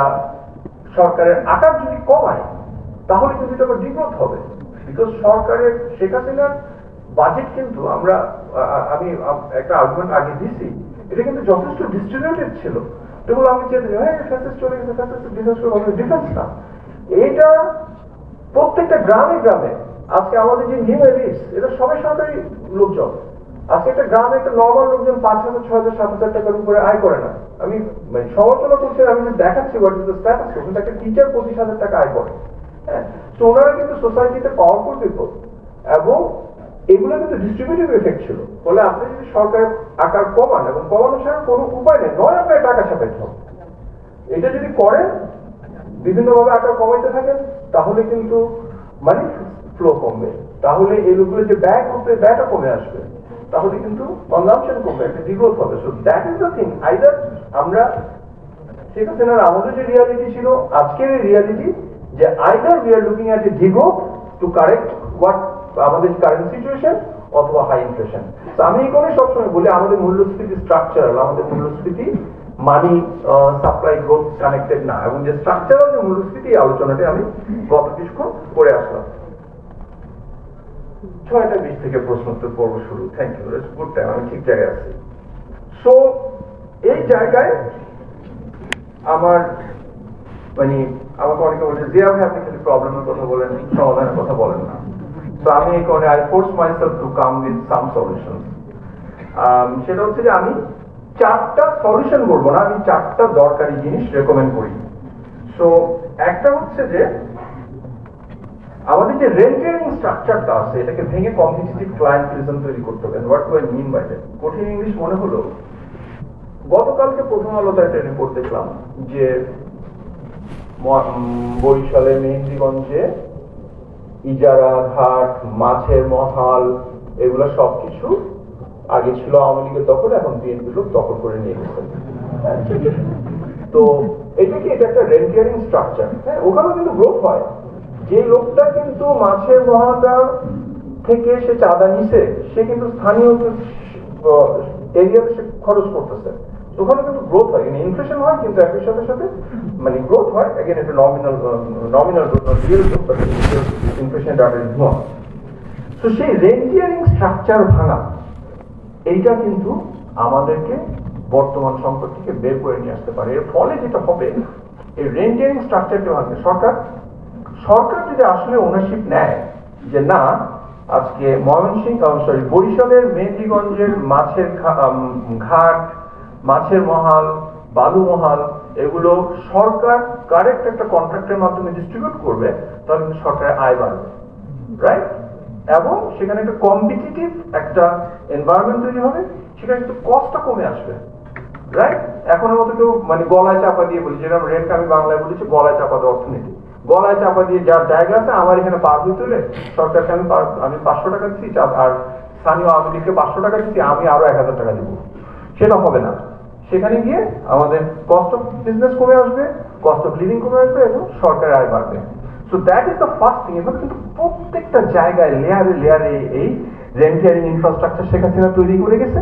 সরকারের আকার যদি কমাই তাহলে কিন্তু এটা ডিগ্রোথ হবে। বিকজ সরকারের শেখ হাসিনার বাজেট কিন্তু আমি একটা আর্গুমেন্ট আগে দিছি, এটা কিন্তু যথেষ্ট ডিস্ট্রিবিউটেড ছিল। যেগুলো আমি চেয়ে ফ্যাসিস্ট চলে গেছে, ফ্যাসিস্ট ডিফেন্স না, এটা প্রত্যেকটা গ্রামে গ্রামে আজকে আমাদের যে নিউ এলিটস, এটা সবাই সরকারি লোকজন। আজকে একটা গ্রামে একটা নর্মাল লোকজন 5,000, 6,000, 7,000 টাকার উপরে আয় করে না। আমি সমালোচনা করছি, আমি যে দেখাচ্ছি হোয়াট ইজ দ্য স্ট্যাটাস, কিন্তু একটা টিচার 25,000 টাকা আয় করে। হ্যাঁ, তো ওনারা কিন্তু সোসাইটিতে পাওয়ারফুল পিপল, এবং এগুলো কিন্তু ডিস্ট্রিবিউটিভ এফেক্ট ছিল। ফলে আপনি যদি সরকারের আকার কমান, এবং কমানো ছাড়া কোনো উপায় নেই, নয় আপনার টাকা সাপেক্ষ, এটা যদি করেন বিভিন্নভাবে আকার কমাইতে থাকেন তাহলে কিন্তু মানি ফ্লো কমবে, তাহলে এই লোকগুলো যে ব্যয় করবে ব্যয়টা কমে আসবে, তাহলে কিন্তু কনজাম্পশন কমবে, একটা ডিগ্রোথ হবে। So that is the thing. Either আমরা শেখ হাসিনার আমাদের যে রিয়ালিটি ছিল, আজকের এই রিয়ালিটি, যে either we are looking at a degrowth to correct what আমাদের কারেন্ট সিচুয়েশন, অথবা হাই ইনফ্লেশন। আমি এই কারণে সবসময় বলি আমাদের মূল্যস্ফীতি স্ট্রাকচারাল, আমাদের মূল্যস্ফীতি মানি সাপ্লাই গ্রোথ কানেক্টেড না, এবং যে স্ট্রাকচারাল যে মূল্যস্ফীতি আলোচনাটি আমি গত কিছুক্ষণ করে আসলাম। 6:20 থেকে প্রশ্নোত্তর পর্ব শুরু। থ্যাংক ইউ, গুড টাইম, আমি ঠিক জায়গায় আছি। সো এই জায়গায় আমার আমাকে অনেকে বলছে যে আপনি খালি প্রবলেমের কথা বলেন, সমাধানের কথা বলেন না। তো আমি এই কারণে I force myself to come with some solution. সেটা হচ্ছে যে আমি 4টা সলিউশন বলবো না, আমি 4টা দরকারি জিনিস রেকমেন্ড করি। সো একটা হচ্ছে যে আমাদের যে রেন্টারিং স্ট্রাকচারটা আছে এটাকে ভেঙে কম্পিটিটিভ ক্লায়েন্টিলিজম তৈরি করতে হবে। What do I mean by that? কঠিন ইংলিশ মনে হলো, গতকালকে প্রথম আলোতে একটা রিপোর্ট দেখলাম যে বরিশালে মেহেন্দিগঞ্জে ইজারা ঘাট, মাছের মহাল, এগুলো সবকিছু আগে ছিল আওয়ামী লীগের দখল, এখন বিএনপি লোক দখল করে নিয়ে গেছে। তো এটা একটা রেন্টিয়ারিং স্ট্রাকচার। হ্যাঁ, ওখানে কিন্তু গ্রোথ হয়। যে লোকটা কিন্তু মাছের মহালটা থেকে সে চাঁদা নিছে, সে কিন্তু স্থানীয় এরিয়াতে সে খরচ করতেছে, ওখানে কিন্তু গ্রোথ হয়, ইনফ্লেশন হয় কিন্তু একই সাথে সাথে মানে গ্রোথ হয়, এগেন এটা nominal real growth, inflation data is not. তো সেই রেন্টিয়ারিং স্ট্রাকচার ভাঙা, এইটা কিন্তু আমাদেরকে বর্তমান সংকট থেকে বের করে নিয়ে আসতে পারে। এর ফলে যেটা হবে, এই রেন্টিয়ারিং স্ট্রাকচারকে ভাঙবে সরকার যদি আসলে ওনারশিপ নেয় যে না, আজকে বরিশালের মেহেন্দিগঞ্জের মাছের ঘাট, মাছের মহাল, বালু মহাল, এগুলো সরকার কারেক্ট একটা কন্ট্রাক্টের মাধ্যমে ডিস্ট্রিবিউট করবে, তাহলে কিন্তু সরকারের আয় বাড়বে, রাইট? এবং সেখানে একটা কম্পিটিটিভ একটা এনভায়রনমেন্ট তৈরি হবে, সেখানে কিন্তু কস্টটা কমে আসবে, রাইট? এখনের মতো কেউ মানে গলায় চাপা দিয়ে বলি, যেরকম রেটকে আমি বাংলায় বলেছি গলায় চাপা দেওয়া অর্থনীতি, গলায় চাপা দিয়ে যার জায়গা আছে আমার এখানে পার হইতে হলে সরকারকে আমি 500 টাকা দিচ্ছি, আর স্থানীয় আওয়ামী লীগকে 500 টাকা দিচ্ছি, আমি আরো 1000 টাকা দিব, সেটা হবে না। সেখানে গিয়ে আমাদের কস্ট অফ বিজনেস কমে আসবে, কস্ট অফ লিভিং কমে আসবে এবং সরকারের আয় বাড়বে। So that is the first thing. এবার কিন্তু প্রত্যেকটা জায়গায় লেয়ারে লেয়ারে এই রেন্টিয়ারিং ইনফ্রাস্ট্রাকচার শেখ হাসিনা তৈরি করে গেছে।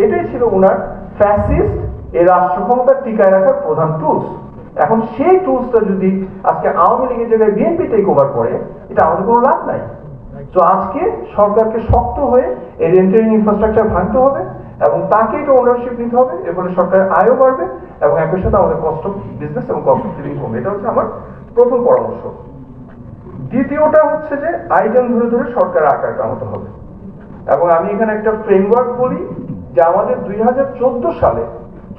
এটাই ছিল ওনার ফ্যাসিস্ট এই রাষ্ট্র ক্ষমতা টিকায় রাখার প্রধান টুলস। এখন সেই টুলসটা যদি আজকে আওয়ামী লীগের জায়গায় বিএনপি টেক ওভার করে, এটা আমাদের কোনো লাভ নাই। তো আজকে সরকারকে শক্ত হয়ে এই রেন্টিয়ারিং ইনফ্রাস্ট্রাকচার ভাঙতে হবে এবং তাকে এটা ওনারশিপ নিতে হবে, এর ফলে সরকারের আয়ও বাড়বে এবং একই সাথে আমাদের কস্ট অফ বিজনেস এবং কস্ট অফ লিভিং কমবে। এটা হচ্ছে আমার প্রথম পরামর্শ। দ্বিতীয়টা হচ্ছে যে আইটেম ধরে ধরে সরকারের আকার কামাতে হবে। এবং আমি এখানে একটা ফ্রেমওয়ার্ক বলি যে আমাদের 2014 সালে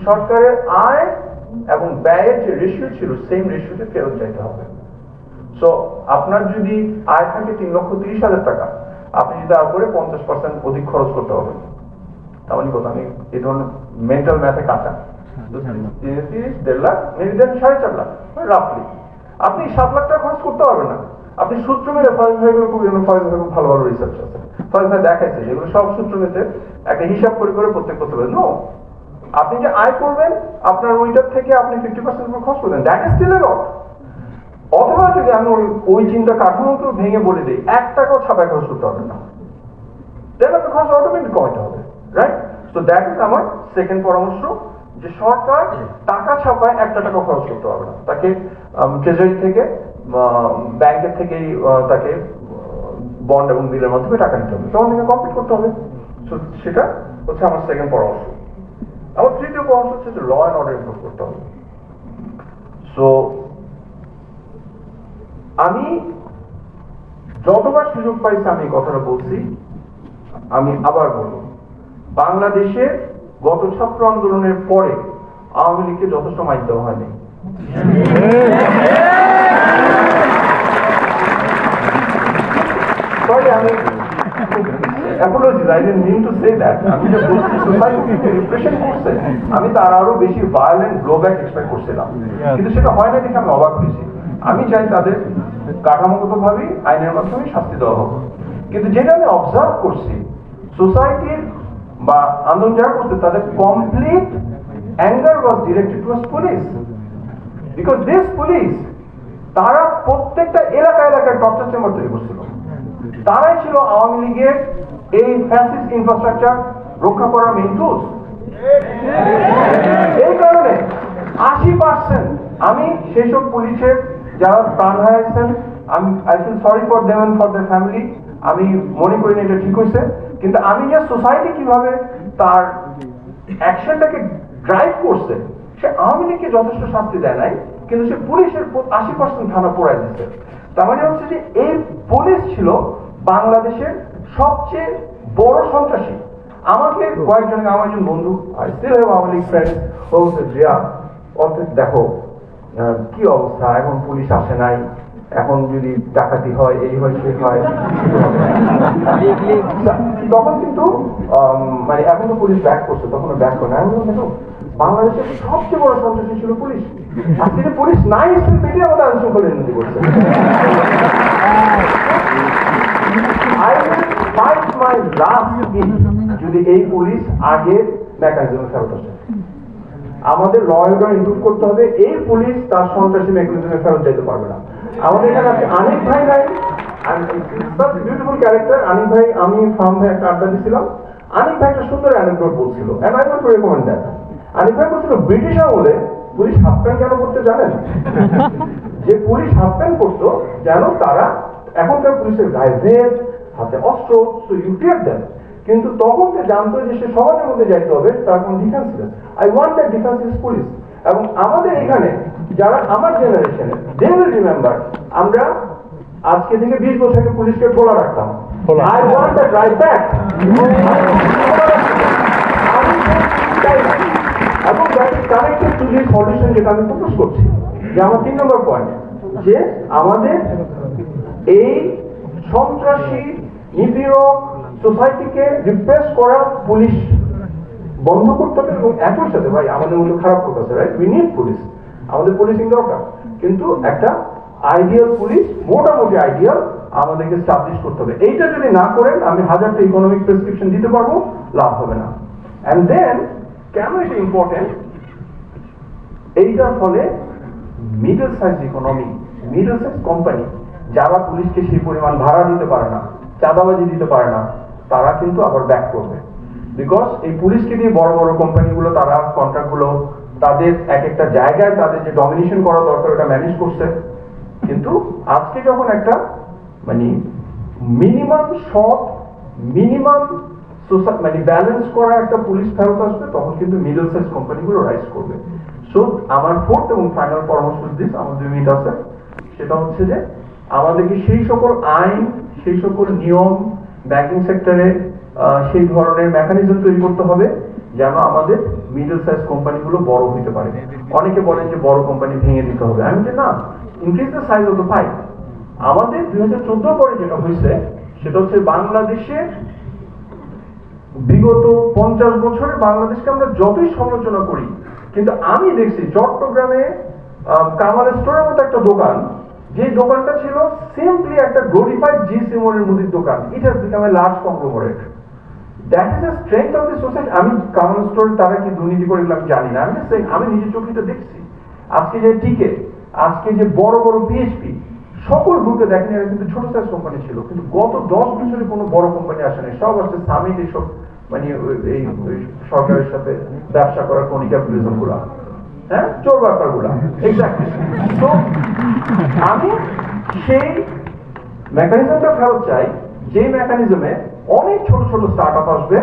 সরকারের আয় এবং ব্যয়ের যে রেশিও ছিল, সেম রেশিওতে ফেরত যাইতে হবে। সো আপনার যদি আয় থাকে 3,30,000 টাকা, আপনি যদি তার উপরে 50% অধিক খরচ করতে হবে। তার মানে কথা, আমি এই ধরনের মেন্টাল ম্যাথে কাঁচা, 1.5 লাখ মেবি দেন 4.5 লাখ রাফলি, আপনি 7 লাখ টাকা খরচ করতে পারবেন না। আপনি সূত্র মেরে ফয়েজ ভাইগুলো খুব ভালো ভালো রিসার্চ আছে, ফয়েজ ভাই দেখাইছে যেগুলো সব সূত্র মেতে একটা হিসাব করে করে প্রত্যেক করতে পারবেন। নো, আপনি যে আয় করবেন আপনার ওইটার থেকে আপনি 50% উপর খরচ করবেন, দ্যাট ইজ স্টিল এ লট। অথবা যদি আমি ওই চিন্তা কাঠামোকেও ভেঙে বলে দিই 1 টাকাও ছাপায় খরচ করতে পারবেন না, দেন আপনার খরচ অটোমেটিক কমাতে হবে, রাইট? সো দ্যাট ইজ আমার সেকেন্ড পরামর্শ, যে সরকার টাকা ছাপায় 1 টাকা খরচ করতে পারবে না, তাকে ট্রেজারি থেকে ব্যাংকের থেকেই তাকে বন্ড এবং বিলের মাধ্যমে টাকা নিতে হবে, তখন থেকে কমপ্লিট করতে হবে। সো সেটা হচ্ছে আমার সেকেন্ড পরামর্শ। আমার তৃতীয় পরামর্শ হচ্ছে যে ল অ্যান্ড অর্ডার ইমপ্রুভ করতে হবে। সো আমি যতবার সুযোগ পাইছি আমি এই কথাটা বলছি, আমি আবার বলবো, বাংলাদেশের গত ছাত্র আন্দোলনের পরে আওয়ামী লীগকে যথেষ্ট মাইক দেওয়া হয়নি। সরি, আমি আমি তার আরো বেশি ভায়োলেন্ট ব্লোব্যাক এক্সপেক্ট করছিলাম, কিন্তু সেটা হয় না দেখে আমি অবাক হয়েছি। আমি চাই তাদের কাঠামোগত ভাবেই আইনের মাধ্যমে শাস্তি দেওয়া হোক, কিন্তু যেটা আমি অবজার্ভ করছি সোসাইটির বা আন্দোলন যারা করছে তাদের complete anger was directed towards police, because this police তারা প্রত্যেকটা এলাকায় টর্চার চেম্বার তৈরি করছিল। তারাই ছিল আওয়ামী লীগের এই ফ্যাসিস্ট ইনফ্রাস্ট্রাকচার রক্ষা করার মেইন টুলস। এই কারণে 80% আমি সেই সব পুলিশের যারা প্রাণ হারাইছেন, আমি I feel sorry for them and for their family, আমি মনে করি না এটা ঠিক হয়েছে, কিন্তু আমি যে সোসাইটি কিভাবে তার অ্যাকশনটাকে ড্রাইভ করছে, সে আওয়ামী লীগকে যথেষ্ট শাস্তি দেয় নাই, কিন্তু সে পুলিশের 80% থানা পোড়ায় দিচ্ছে। তার মানে হচ্ছে যে এই পুলিশ ছিল বাংলাদেশের সবচেয়ে বড় সন্ত্রাসী। আমাকে কয়েকজন, আমার একজন বন্ধু আওয়ামী লীগ ফ্রেন্ড, ও বলছে জিয়া অর্থাৎ দেখো কি অবস্থা, এখন পুলিশ আসে নাই, এখন যদি ডাকাতি হয়, এই হয় সেই হয়, তখন কিন্তু মানে এখন তো পুলিশ ব্যাক করছে, তখন ব্যাক করে না। বাংলাদেশের সবচেয়ে বড় সন্ত্রাসী ছিল পুলিশ, আজকে যে পুলিশ নাই সেটি আমাদের আইন শৃঙ্খলা উন্নতি করছে। যদি এই পুলিশ আগের মেকানিজমে ফেরত আসে, আমাদের ল অর্ডার ইমপ্রুভ করতে হবে। এই পুলিশ তার সন্ত্রাসী মেকানিজমে ফেরত যেতে পারবে না। আমাদের এখানে আছে আনিক ভাই নাই, বিউটিফুল ক্যারেক্টার আনিক ভাই। আমি ফার্ম ভাই একটা আড্ডা দিছিলাম, আনিফ ভাই একটা সুন্দর অ্যানেকডোট বলছিল, and I want to recommend that. Anif ভাই বলছিল ব্রিটিশ আমলে পুলিশ হাফ প্যান্ট কেন করতে জানেন? যে পুলিশ হাফ প্যান্ট করতো যেন তারা, এখনকার পুলিশের গায়ে ভেস্ট, হাতে অস্ত্র, সো ইউ ফিয়ার দেম। কিন্তু তখন সে জানতো যে সে সমাজের মধ্যে যাইতে হবে, তার কোনো ডিফেন্স নেই। I want that ডিফেন্সলেস police. এবং আমাদের এখানে যারা আমার জেনারেশনে, দে উইল রিমেম্বার, আমরা আজকে থেকে 20 বছর আগে পুলিশকে খোলা রাখতাম। I want that right back. এবং that is connected to the solution যেটা আমি প্রপোজ করছি, যে আমার 3 নম্বর পয়েন্ট, যে আমাদের এই সন্ত্রাসী নিপীড়ক সোসাইটিকে রিপ্রেস করা পুলিশ বন্ধ করতে হবে। এবং একই সাথে ভাই আমাদের মধ্যে খারাপ করতেছে, রাইট? উই নিড পুলিশ, আমাদের পুলিশিং দরকার, কিন্তু একটা আইডিয়াল পুলিশ, মোটামুটি আইডিয়াল আমাদেরকে স্টাবলিশ করতে হবে। এইটা যদি না করেন, আমি হাজারটা ইকোনমিক প্রেসক্রিপশন দিতে পারবো, লাভ হবে না। অ্যান্ড দেন কেন এটা ইম্পর্টেন্ট, এইটার ফলে middle size economy, middle size company যারা পুলিশকে সেই পরিমাণ ভাড়া দিতে পারে না, চাঁদাবাজি দিতে পারে না, তারা কিন্তু আবার ব্যাক করবে। বিকজ এই পুলিশকে দিয়ে বড় বড় কোম্পানিগুলো, তারা কন্ট্রাক্টগুলো তাদের এক একটা জায়গায় তাদের যে ডমিনেশন করা দরকার ওটা ম্যানেজ করছে। কিন্তু আজকে যখন একটা মানে মিনিমাম সৎ, মিনিমাম মানে ব্যালেন্স করা একটা পুলিশ ফেরত আসবে, তখন কিন্তু মিডল সাইজ কোম্পানিগুলো রাইজ করবে। সো আমার ফোর্থ এবং ফাইনাল পরামর্শ দিস, আমার 2 মিনিট আছে, সেটা হচ্ছে যে আমাদেরকে সেই সকল আইন, সেই সকল নিয়ম ব্যাংকিং সেক্টরে সেই ধরনের মেকানিজম তৈরি করতে হবে যেন আমাদের মিডল সাইজ কোম্পানিগুলো বড় হতে পারে। অনেকে বলেন যে বড় কোম্পানি ভেঙে দিতে হবে, আমি যে না, increase the size of the pie. আমাদের 2014 পরে যেটা হয়েছে সেটা হচ্ছে বাংলাদেশে বিগত 50 বছরে বাংলাদেশকে আমরা যতই সমালোচনা করি, কিন্তু আমি দেখছি চট্টগ্রামে কামাল স্টোরের মতো একটা দোকান, যে দোকানটা ছিল সিম্পলি একটা গ্লোরিফাইড জি সিমোরের মুদির দোকান, it has become a large conglomerate. That is the strength of the society. আমি কামাল স্টোর তারা কি দুর্নীতি করে আমি জানি না, আমি নিজের চোখে দেখছি। আজকে যে টিকে, আজকে যে বড় বড় পিএইচপি, সকল গ্রুপে দেখেন এরা কিন্তু ছোট সাইজ কোম্পানি ছিল, কিন্তু গত 10 বছরে কোনো বড় কোম্পানি আসে নাই, সব আসছে সামিট, এইসব মানে এই সরকারের সাথে ব্যবসা করার কোনি ক্যাপিটালিজম গুলা, হ্যাঁ, চোর ব্যাপার গুলা, এক্স্যাক্টলি। তো আমি সেই মেকানিজমটা ফেরত চাই, যে মেকানিজমে অনেক ছোট ছোট স্টার্ট আপ আসবে,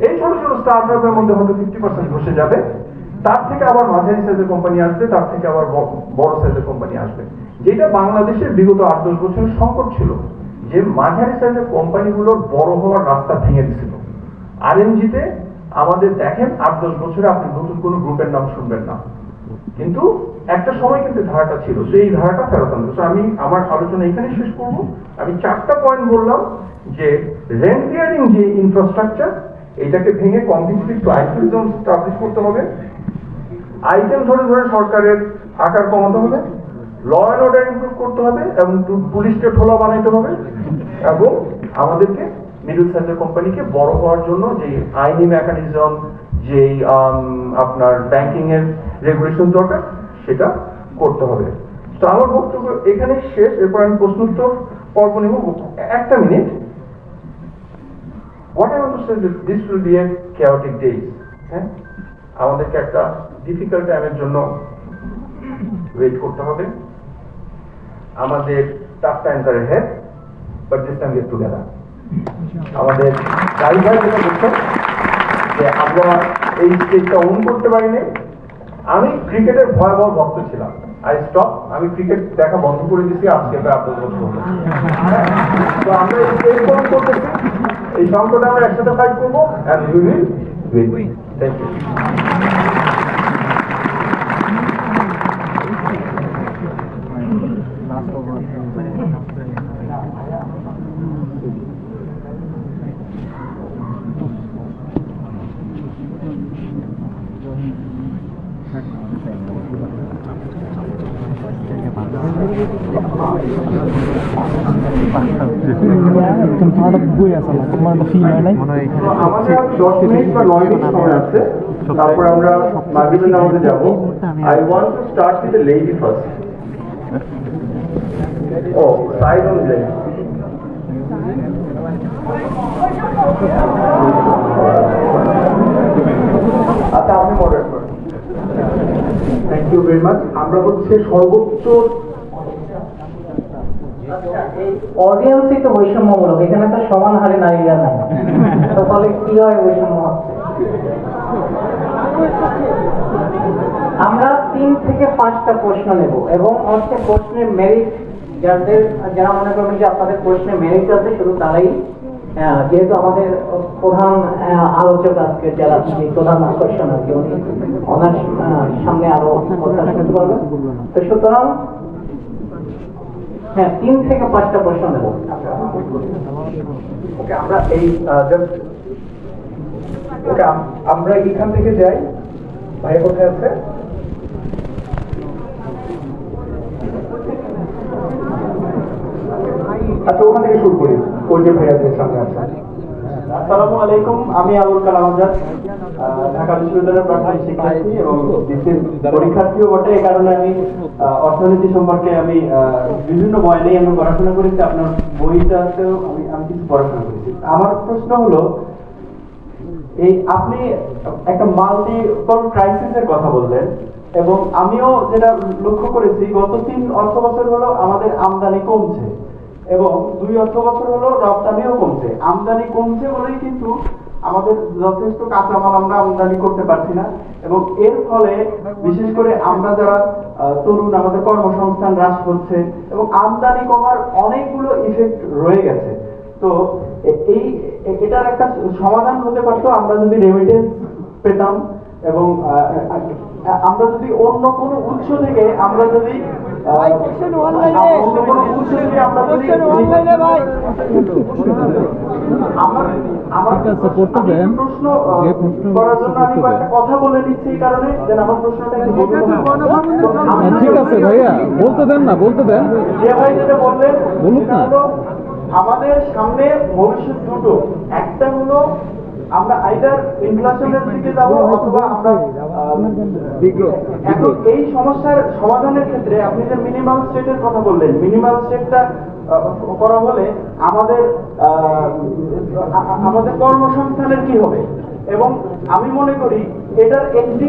এই ছোট ছোট স্টার্ট আপের মধ্যে হয়তো 50% বসে যাবে, তার থেকে আবার মাঝারি সাইজের কোম্পানি আসবে, তার থেকে আবার বড় সাইজের কোম্পানি আসবে। যেটা বাংলাদেশের বিগত 8-10 বছরের সংকট ছিল, যে মাঝারি সাইজের কোম্পানিগুলোর বড় হওয়ার রাস্তা ভেঙে দিছিল। আরএমজিতে আমাদের দেখেন 8-10 বছরে আপনি নতুন কোনো গ্রুপের নাম শুনবেন না, কিন্তু একটা সময় কিন্তু ধারাটা ছিল, সেই ধারাটা ফেরত আনবে। আমি আমার আলোচনা এখানে শেষ করব। আমি 4টা পয়েন্ট বললাম, যে রেন্ট ক্লিয়ারিং যে ইনফ্রাস্ট্রাকচার, এটাকে ভেঙে কম্পিটিটিভ ক্লায়েন্টেলিজম স্টাবলিশ করতে হবে, আইটেম ধরে ধরে সরকারের আকার কমাতে হবে, ল অ্যান্ড অর্ডার ইমপ্রুভ করতে হবে, এবং পুলিশকে ঠোলা বানাইতে হবে, এবং আমাদেরকে মিডল সাইজের কোম্পানিকে বড় হওয়ার জন্য যে আইনি মেকানিজম, যে আপনার ব্যাংকিং এর রেগুলেশন দরকার, সেটা করতে হবে। তো আমার বক্তব্য এখানে শেষ। এরপর আমি প্রশ্নোত্তর পর্ব নেব। 1 minute. What I want to say is this will be a chaotic days. হ্যাঁ, আমাদেরকে একটা ডিফিকাল্ট টাইমের জন্য ওয়েট করতে হবে। আমাদের tough times are head, but this time get together. আমাদের ভাই যেটা বলছেন যে আমরা এই স্টেজটা ওন করতে পারিনি। আমি ক্রিকেটের ভয়াবহ ভক্ত ছিলাম, আমি ক্রিকেট দেখা বন্ধ করে দিচ্ছি আজকে প্রায় 8 বছর হলো। তো আমরা এই স্টেজ ওন করতেছি, এই সংকটে আমরা একসাথে ফাইট করবো, and we will win. Thank you. বই আছে না, তোমার একটা ফিল হয় নাই। আমাদের 10 মিনিট বা 9 মিনিট সময় আছে, তারপর আমরা মাগরিবের নামাজে যাব। I want to start with the lady first. Oh, side on lady. আচ্ছা, আপনি মডারেট করেন। Thank you very much. আমরা হচ্ছে সর্বোচ্চ অডিয়েন্সই তো বৈষম্যমূলক, এখানে তো সমান হারে নারীরা নাই, তো ফলে কি হয় বৈষম্য হচ্ছে। আমরা 3 থেকে 5টা প্রশ্ন নেব এবং হচ্ছে প্রশ্নের মেরিট যারা মনে করবেন যে আপনাদের প্রশ্নে মেরিট আছে শুধু তারাই, যেহেতু আমাদের প্রধান আলোচক আজকে যারা প্রধান আকর্ষণ আর কি, উনি ওনার সামনে আরো কথা শুনতে পারবেন, তো সুতরাং হ্যাঁ 3 থেকে 5টা প্রশ্ন নেব। ওকে, আমরা এই জাস্ট ওকে আমরা এখান থেকে যাই। ভাই কোথায় আছে? আচ্ছা, ওখান থেকে শুরু করি। ওই যে ভাইয়া যে সামনে আছে। আসসালামু আলাইকুম, আমি আবুল কালাম আজাদ, ঢাকা বিশ্ববিদ্যালয়ের প্রাক্তন শিক্ষার্থী এবং ডিসির পরীক্ষার্থীও বটে। এই কারণে আমি অর্থনীতি সম্পর্কে আমি বিভিন্ন বই নিয়ে আমি পড়াশোনা করেছি, আপনার বইটাতেও আমি কিছু পড়াশোনা করেছি। আমার প্রশ্ন হলো, এই আপনি একটা মাল্টিপল ক্রাইসিসের কথা বললেন এবং আমিও যেটা লক্ষ্য করেছি গত 3 অর্থ বছর হলো আমাদের আমদানি কমছে এবং 2 অর্থ বছর হলো রপ্তানিও কমছে। আমদানি কমছে বলেই কিন্তু আমাদের যথেষ্ট কাঁচামাল আমরা আমদানি করতে পারছি না এবং এর ফলে বিশেষ করে আমরা যারা তরুণ, আমাদের কর্মসংস্থান হ্রাস হচ্ছে এবং আমদানি কমার অনেকগুলো ইফেক্ট রয়ে গেছে। তো এই এটার একটা সমাধান হতে পারতো আমরা যদি রেমিটেন্স পেতাম এবং আমরা যদি অন্য কোনো উৎস থেকে আমরা যদি আমার প্রশ্ন করার জন্য আমি কয়েকটা কথা বলে নিচ্ছি, এই কারণে যেন আমার প্রশ্নটা ঠিক আছে ভাইয়া, বলতে দেন না, বলতে দেন। যে ভাই যেটা বললেন বলুক না। আমাদের সামনে ভবিষ্যৎ দুটো, একটা হলো আমরা আইদার ইনফ্লেশনের দিকে যাব অথবা আমরা এখন এই সমস্যার সমাধানের ক্ষেত্রে আপনি যে মিনিমাল স্টেটের কথা বললেন, মিনিমাল স্টেটটা করা হলে আমাদের আমাদের কর্মসংস্থানের কি হবে? এবং আমি মনে করি এটার একটি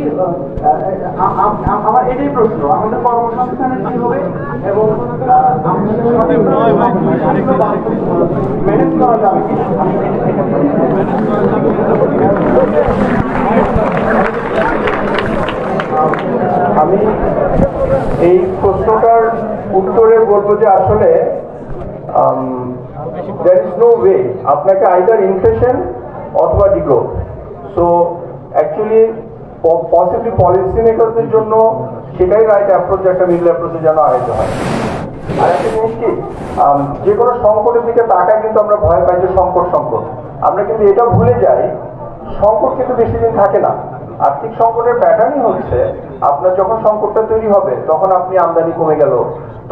আমার এটাই প্রশ্ন, আমাদের কর্মসংস্থানের কি হবে এবং ম্যানেজ করা যাবে কি? আমি এই প্রশ্নটার উত্তরে বলবো যে আসলে there is no way আপনাকে আইদার ইনফ্লেশন অথবা degrowth. So actually possibly policy মেকারদের জন্য সেটাই রাইট অ্যাপ্রোচ, একটা মিডল অ্যাপ্রোচে যেন আনাইতে হয়। আর একটা জিনিস কি, যে কোনো সংকটের দিকে তাকায় কিন্তু আমরা ভয় পাই যে সংকট। আমরা কিন্তু এটা ভুলে যাই সংকট কিন্তু বেশি দিন থাকে না। আর্থিক সংকটের প্যাটার্নই হচ্ছে আপনার যখন সংকটটা তৈরি হবে তখন আপনি আমদানি কমে গেল,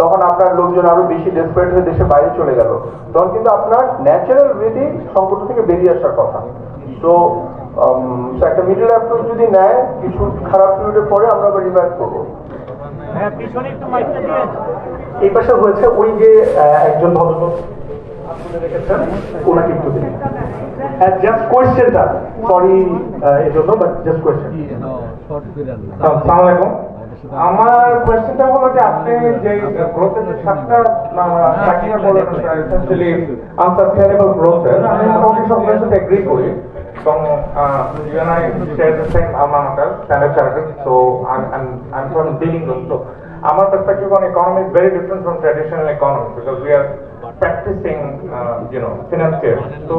তখন আপনার লোকজন আরো বেশি ডেসপারেট হয়ে দেশের বাইরে চলে গেল, তখন কিন্তু আপনার ন্যাচারাল ওয়েতেই সংকট থেকে বেরিয়ে আসার কথা। তো একটা মিডল অ্যাপ্রোচ যদি নেয়, কিছু খারাপ পিরিয়ডের পরে আমরা আবার রিভাইভ করবো। এই পাশে হয়েছে ওই যে একজন ভদ্রলোক রেখেছেন, ওনাকে একটু দিন। জাস্ট কোয়েশ্চেনটা, সরি এই জন্য, বাট জাস্ট কোয়েশ্চেন। আসসালামু আলাইকুম। আমার কোয়েশ্চেনটা হলো যে আপনি যে গ্রোথের যে 7টা ক্রাইটেরিয়া বলেন, এসেনশিয়ালি আনসাস্টেইনেবল গ্রোথের, আমি মোটামুটি সবগুলোর সাথে এগ্রি করি এবং you and I share the same alma mater, Standard Chartered, so I'm from dealing with. So our perspective on economy is very different from traditional economy because we are practicing financier. So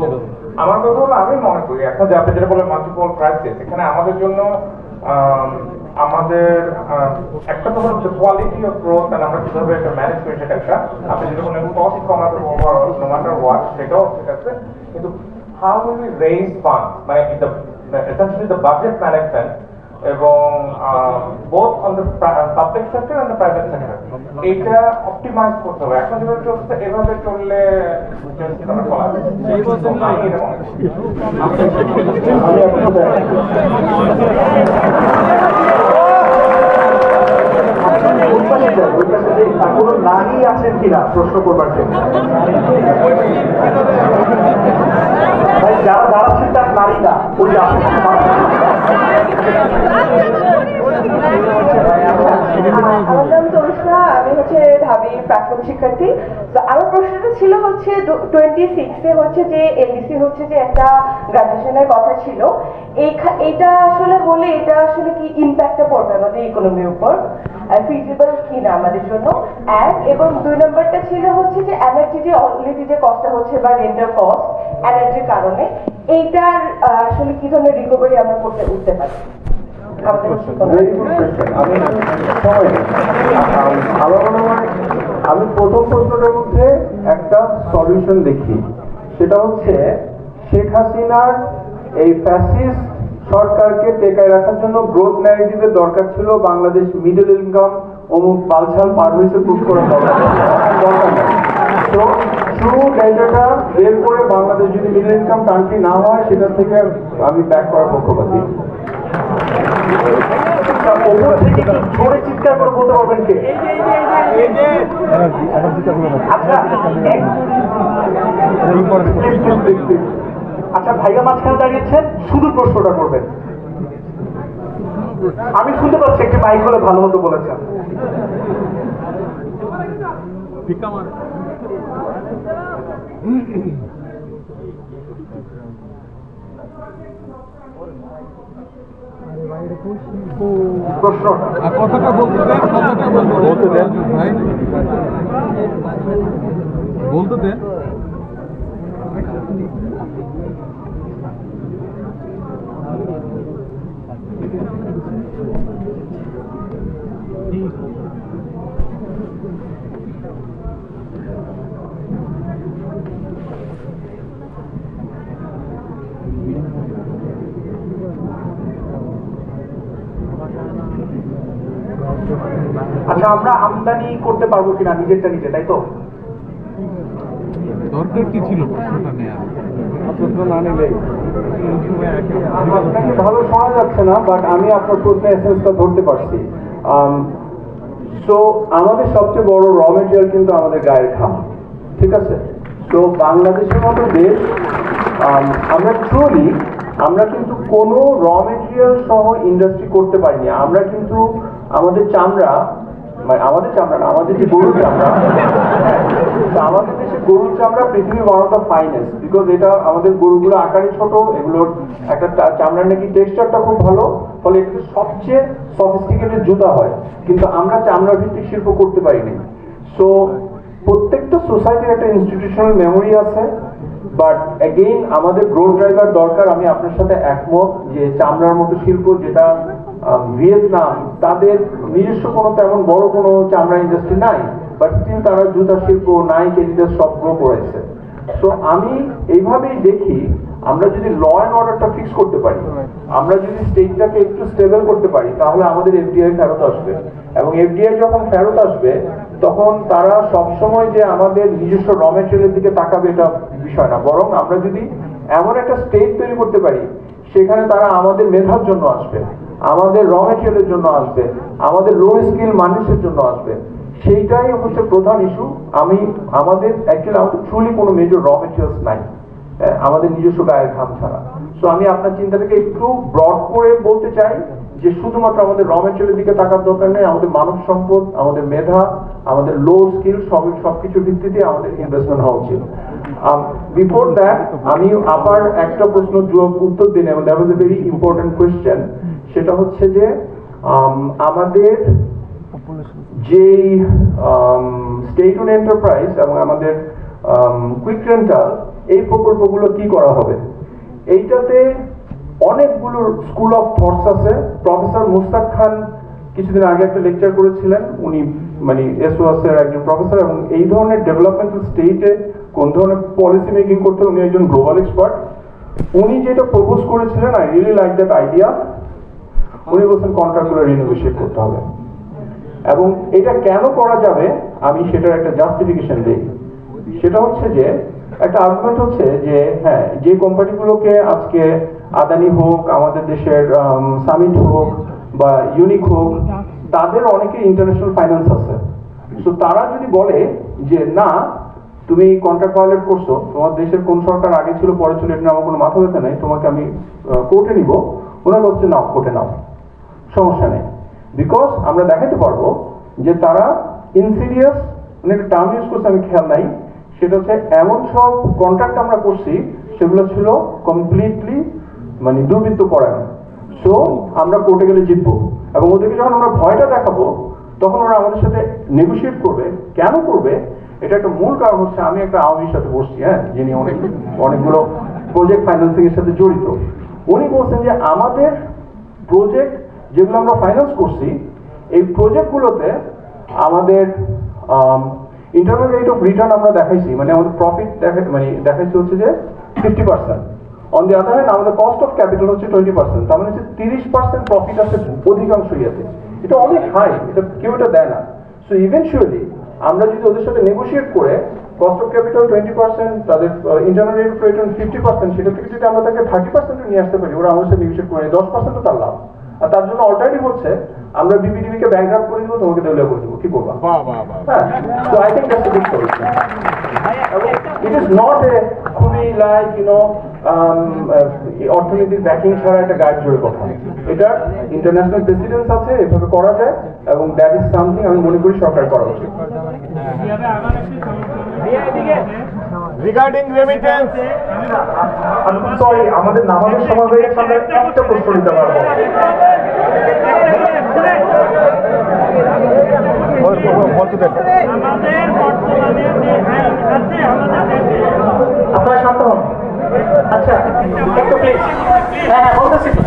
আমার কথা হলো, আমি মনে করি এখন যে আপনি যেটা বলেন মাল্টিপল ক্রাইসিস, এখানে আমাদের জন্য আমাদের একটা তো হচ্ছে কোয়ালিটি অফ গ্রোথ, আর আমরা কিভাবে একটা ম্যানেজ করি সেটা একটা, আপনি যেটা বলেন কস্ট কমাতে নো ম্যাটার হোয়াট, সেটাও ঠিক আছে, কিন্তু how will we raise funds, মানে essentially the budget management এবং both on the public sector and the private sector, এটা অপটিমাইজ করতে হবে। এখন যেভাবে চলছে এভাবে চললে কোনো নারী আছেন কিনা প্রশ্ন করবার জন্য? যারা দাঁড়াচ্ছেন তার নারী না, ওই আমার নাম তনুষ্কা, আমি হচ্ছে ঢাবির প্রাক্তন শিক্ষার্থী। তো আমার প্রশ্নটা ছিল হচ্ছে 26-এ হচ্ছে যে এলডিসি হচ্ছে যে একটা গ্রাজুয়েশনের কথা ছিল, এইটা আসলে হলে এটা আসলে কি ইম্প্যাক্টটা পড়বে আমাদের ইকোনমির উপর, ফিজিবল কিনা আমাদের জন্য এক, এবং 2 নম্বরটা ছিল হচ্ছে যে এনার্জি যে অলরেডি যে কস্টটা হচ্ছে বা রেন্টার কস্ট এনার্জির কারণে, এইটার আসলে কি ধরনের রিকভারি আমরা করতে উঠতে পারি আমাদের ভেরি গুড কোয়েশ্চেন। আমি সময় নেই। আমার মনে হয় আমি প্রথম প্রশ্নটার মধ্যে একটা সলিউশন দেখি, সেটা হচ্ছে শেখ হাসিনার এই ফ্যাসিস্ট সরকারকে টেকায় রাখার জন্য গ্রোথ ন্যারেটিভের দরকার ছিল বাংলাদেশ মিডল ইনকাম অমুক পালছাল পার হয়েছে প্রুভ করার দরকার নেই। তো ট্রু ডেটাটা বের করে বাংলাদেশ যদি মিডল ইনকাম কান্ট্রি না হয় সেটা থেকে আমি ব্যাক করার পক্ষপাতী। ওপর থেকে একটু জোরে চিৎকার করে বলতে পারবেন কে? আচ্ছা আচ্ছা, ভাইয়া মাঝখানে দাঁড়িয়েছেন, শুধু প্রশ্নটা করবেন। আমি শুনতে পাচ্ছি একটি মাইক হলে ভালো হতো বলেছেন। প্রশ্নটা কথাটা বলতে দেন ভাই, বলতে দেন। আচ্ছা, আমরা আমদানি করতে পারবো কিনা নিজেরটা নিজে, তাই তো? দরকার কি ছিল প্রশ্নটা নেওয়া? আপনাকে ভালো শোনা যাচ্ছে না, বাট আমি আপনার প্রশ্নের এসেন্সটা ধরতে পারছি। সো আমাদের সবচেয়ে বড় র মেটেরিয়াল কিন্তু আমাদের গায়ের ঘাম, ঠিক আছে? তো বাংলাদেশের মতো দেশ, আমরা ট্রুলি আমরা কিন্তু কোনো র মেটেরিয়াল সহ ইন্ডাস্ট্রি করতে পারিনি। আমরা কিন্তু আমাদের চামড়া, মানে আমাদের চামড়া না, আমাদের যে গরুর চামড়া, আমাদের দেশে গরুর চামড়া পৃথিবীর one of the finest, because এটা আমাদের গরুগুলো আকারে ছোট, এগুলোর একটা চামড়ার নাকি টেক্সচারটা খুব ভালো, ফলে এটা সবচেয়ে সফিস্টিকেটেড জুতা হয়। কিন্তু আমরা চামড়া ভিত্তিক শিল্প করতে পারিনি। সো প্রত্যেকটা সোসাইটির একটা ইনস্টিটিউশনাল মেমোরি আছে, বাট অ্যাগেইন আমাদের গ্রোথ ড্রাইভার দরকার। আমি আপনার সাথে একমত যে চামড়ার মতো শিল্প, যেটা ভিয়েতনাম, তাদের নিজস্ব কোনো তেমন বড় কোনো চামড়া ইন্ডাস্ট্রি নাই, বাট স্টিল তারা জুতা শিল্প, নাইক, এডিডাস সব গ্রো করেছে। সো আমি এইভাবেই দেখি, আমরা যদি ল অ্যান্ড অর্ডারটা ফিক্স করতে পারি, আমরা যদি স্টেটটাকে একটু স্টেবল করতে পারি, তাহলে আমাদের এফডিআই ফেরত আসবে। এবং এফডিআই যখন ফেরত আসবে, তখন তারা সবসময় যে আমাদের নিজস্ব র মেটেরিয়ালের দিকে তাকাবে এটা বিষয় না, বরং আমরা যদি এমন একটা স্টেট তৈরি করতে পারি, সেখানে তারা আমাদের মেধার জন্য আসবে, আমাদের র মেটেরিয়ালের জন্য আসবে, আমাদের লো স্কিল মানুষের জন্য আসবে, সেইটাই হচ্ছে প্রধান ইস্যু। আমাদের ট্রুলি কোনো মেজর র মেটেরিয়ালস নাই আমাদের নিজস্ব গায়ের ঘাম ছাড়া। সো আমি আপনার চিন্তাটাকে একটু ব্রড করে বলতে চাই যে শুধুমাত্র আমাদের র মেটেরিয়ালের দিকে তাকার দরকার নেই, আমাদের মানব সম্পদ, আমাদের মেধা, আমাদের লো স্কিল সবকিছুর ভিত্তিতে আমাদের ইনভেস্টমেন্ট হওয়া উচিত। বিফোর দ্যাট আমি আবার একটা প্রশ্ন উত্তর দিন, এবং that was a very important question. সেটা হচ্ছে যে আমাদের যেই স্টেট ওন এন্টারপ্রাইজ এবং আমাদের কুইক রেন্টাল, এই প্রকল্পগুলো কি করা হবে? এইটাতে অনেকগুলো স্কুল অফ থটস আছে। প্রফেসর মুস্তাক খান কিছুদিন আগে একটা লেকচার করেছিলেন, উনি মানে এসওএস এর একজন প্রফেসর, এবং এই ধরনের ডেভেলপমেন্টাল স্টেটে কোন ধরনের পলিসি মেকিং করতে উনি একজন গ্লোবাল এক্সপার্ট। উনি যেটা প্রপোজ করেছিলেন, I really like that idea. উনি বলছেন কন্ট্রাক্টগুলো রিনেগোশিয়েট করতে হবে, এবং এটা কেন করা যাবে আমি সেটার একটা জাস্টিফিকেশন দিই। সেটা হচ্ছে যে একটা আর্গুমেন্ট হচ্ছে যে হ্যাঁ, যে কোম্পানিগুলোকে আজকে আদানি হোক, আমাদের দেশের সামিট হোক বা ইউনিক হোক, তাদের অনেকে ইন্টারন্যাশনাল ফাইন্যান্স আছে। সো তারা যদি বলে যে না, তুমি কন্ট্রাক্ট ভায়োলেট করছো, তোমার দেশের কোন সরকার আগে ছিল পরে ছিল এটা আমার কোনো মাথা ব্যথা নেই, তোমাকে আমি কোর্টে নিব, ওনারা বলছে নাও কোর্টে নাও, সমস্যা নেই। বিকজ আমরা দেখাতে পারবো যে তারা ইনসিরিয়াস, মানে একটা টার্ম ইউজ করছে আমি খেয়াল নাই, সেটা হচ্ছে এমন সব কন্ট্রাক্ট আমরা করছি সেগুলো ছিল কমপ্লিটলি মানে দুর্বৃত্ত পরায়ণ। সো আমরা কোর্টে গেলে জিতবো, এবং ওদেরকে যখন আমরা ভয়টা দেখাবো তখন ওরা আমাদের সাথে নেগোশিয়েট করবে। কেন করবে? এটা একটা মূল কারণ হচ্ছে আমি একটা আওয়ামীর সাথে বসছি, হ্যাঁ, যিনি অনেকগুলো প্রজেক্ট ফাইন্যান্সিং এর সাথে জড়িত। উনি বলছেন যে আমাদের প্রজেক্ট যেগুলো আমরা ফাইন্যান্স করছি, এই প্রজেক্টগুলোতে আমাদের ইন্টারনাল রেট অফ রিটার্ন আমরা দেখাইছি, মানে আমাদের প্রফিট মানে দেখাইছি হচ্ছে যে 50%। অন দি আদার হ্যান্ড আমাদের কস্ট অফ ক্যাপিটাল হচ্ছে 20%, তার মানে হচ্ছে 30% প্রফিট আছে অধিকাংশ ইয়াতে। এটা অনেক হাই, এটা কেউ এটা দেয় না। সো ইভেনচুয়ালি আমরা যদি ওদের সাথে নেগোশিয়েট করে কস্ট অফ ক্যাপিটাল 20%, তাদের ইন্টারনাল রেট অফ রিটার্ন 50%, সেটা থেকে যদি আমরা তাকে 30% নিয়ে আসতে পারি, ওরা আমাদের সাথে নেগোশিয়েট করে 10% তার লাভ। আর তার জন্য অল্টারনেটিভ হচ্ছে আমরা বিপিডিবি কে ব্যাংকরাপ্ট করে দিব, তোমাকে দেউলিয়া করে দিব, কি করবা? হ্যাঁ, so I think that's a good solution. It is not a খুবই লাইক অর্থনীতির ব্যাকিং ছাড়া একটা গাইড জোরে কথা। এটা ইন্টারন্যাশনাল প্রেসিডেন্স আছে, এভাবে করা যায়, এবং দ্যাট ইজ সামথিং আমি মনে করি সরকার করা উচিত। রিগার্ডিং রেমিটেন্স, সরি, আমাদের নামাজের সময় হয়ে গেছে, আমরা একটা প্রশ্ন নিতে পারবো। আপনারা শান্ত হন। আচ্ছা একটু প্লিজ। হ্যাঁ হ্যাঁ বলতেছি তো।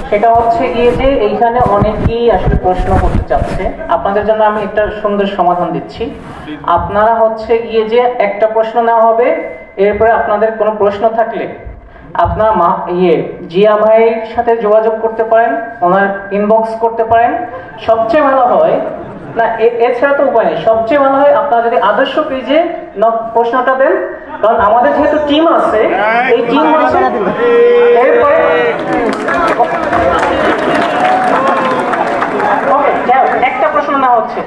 সেটা হচ্ছে গিয়ে যে এইখানে অনেকেই আসলে প্রশ্ন করতে চাচ্ছে, আপনাদের জন্য আমি একটা সুন্দর সমাধান দিচ্ছি। আপনারা হচ্ছে গিয়ে যে একটা প্রশ্ন নেওয়া হবে, এরপরে আপনাদের কোনো প্রশ্ন থাকলে আপনারা জিয়া ভাইয়ের সাথে যোগাযোগ করতে পারেন, ওনার ইনবক্স করতে পারেন। সবচেয়ে ভালো হয় না, এছাড়া তো উপায় নেই, সবচেয়ে ভালো হয় আপনারা যদি আদর্শ পেজে প্রশ্নটা দেন, কারণ আমাদের যেহেতু টিম আছে, এই টিম হচ্ছে এরপরে একটা প্রশ্ন না হচ্ছে।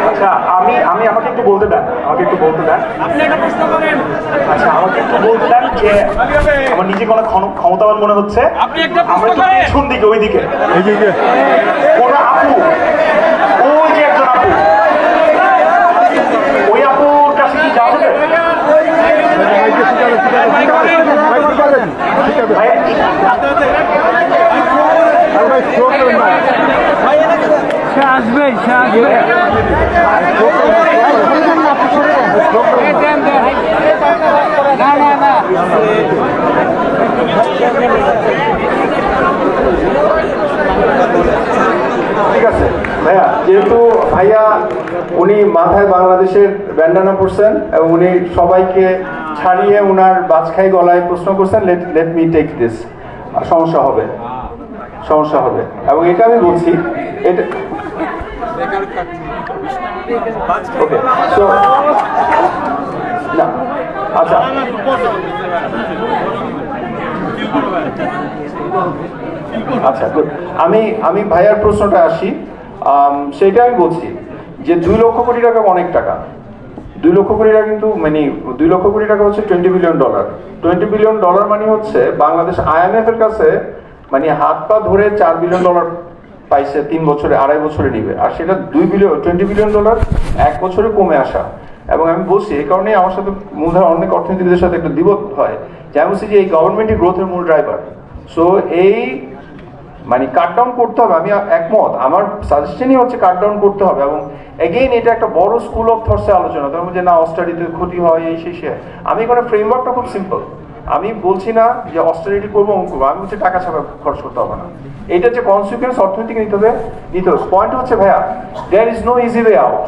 আচ্ছা, আমাকে একটু বলতে দেন, আচ্ছা আমাকে একটু বলতে দেন যে আমার নিজে কোনো ক্ষমতাবান মনে হচ্ছে, আমরা একটু পেছন দিকে, ওই দিকে কোন আপু, ওই যে একজন আপু, ওই আপুর কাছে কি যাওয়া যাবে? ঠিক আছে ভাইয়া, যেহেতু ভাইয়া উনি মাথায় বাংলাদেশের ব্যান্ডানা পরছেন এবং উনি সবাইকে ছাড়িয়ে উনার বাজখাই গলায় প্রশ্ন করছেন, লেট মি টেক দিস। সমস্যা হবে এবং এটা আমি বলছি, এটা ওকে। সো না, আচ্ছা আচ্ছা গুড। আমি ভাইয়ার প্রশ্নটা আসি, সেটা আমি বলছি যে 2 লক্ষ কোটি টাকা অনেক টাকা। 2 লক্ষ কোটি টাকা কিন্তু মানে 2 লক্ষ কোটি টাকা হচ্ছে $20 বিলিয়ন। $20 বিলিয়ন মানে হচ্ছে বাংলাদেশ IMF এর কাছে মানে হাত পা ধরে $4 বিলিয়ন পাইছে 3 বছরে, 2.5 বছরে নিবে, আর সেটা $20 বিলিয়ন 1 বছরে কমে আসা। এবং আমি বলছি এই কারণে আমার সাথে মূলধারা অনেক অর্থনীতিবিদের সাথে একটা দ্বিমত হয়, যে আমি বলছি যে এই গভর্নমেন্টই গ্রোথের মূল ড্রাইভার। সো এই মানে কাট ডাউন করতে হবে, আমি একমত, আমার সাজেশনই হচ্ছে কাট ডাউন করতে হবে। এবং এগেইন এটা একটা বড় স্কুল অফ থটসে আলোচনা, তার মধ্যে না অস্টারিটিতে ক্ষতি হয় এই শেষে। আমি এখানে ফ্রেমওয়ার্কটা খুব সিম্পল, আমি বলছি না যে অস্টারিটি করবো অঙ্ক করবো, আমি হচ্ছে টাকা ছাড়া খরচ করতে হবে না, এটা যে কনসিকুয়েন্স অর্থনীতিকে নিতে হবে। পয়েন্ট হচ্ছে ভাইয়া, there is no easy way out.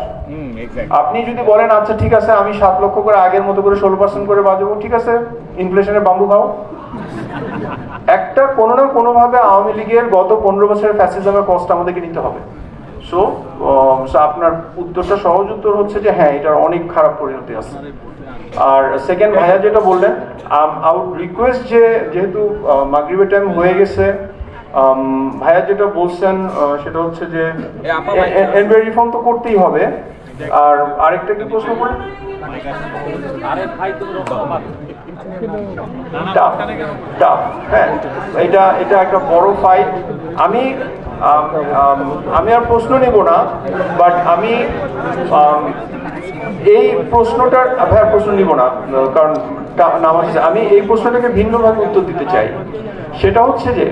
আপনি যদি বলেন আচ্ছা ঠিক আছে আমি 7 লক্ষ করে আগের মতো করে 16% করে বাজাবো, ঠিক আছে, ইনফ্লেশনের বাম্বু খাও। একটা কোনো না কোনো ভাবে আওয়ামী লীগের গত 15 বছরের ফ্যাসিজমের কষ্ট আমাদেরকে নিতে হবে। সো আপনার উত্তরটা সহজ উত্তর হচ্ছে যে হ্যাঁ, এটার অনেক খারাপ পরিণতি আছে। আর সেকেন্ড ভাইয়া যেটা বললেন, আই উড রিকোয়েস্ট যে যেহেতু মাগরিবের টাইম হয়ে গেছে, ভাইয়া যেটা বলছেন সেটা হচ্ছে যে এনবিআর রিফর্ম তো করতেই হবে, আর আরেকটা কি প্রশ্ন করে হ্যাঁ, এটা একটা বড় ফাইট। আমি আর প্রশ্ন নেব না, বাট আমি এই প্রশ্নটার প্রশ্ন নিব না, কারণ আমি এই প্রশ্নটাকে ভিন্নভাবে উত্তর দিতে চাই। সেটা হচ্ছে যে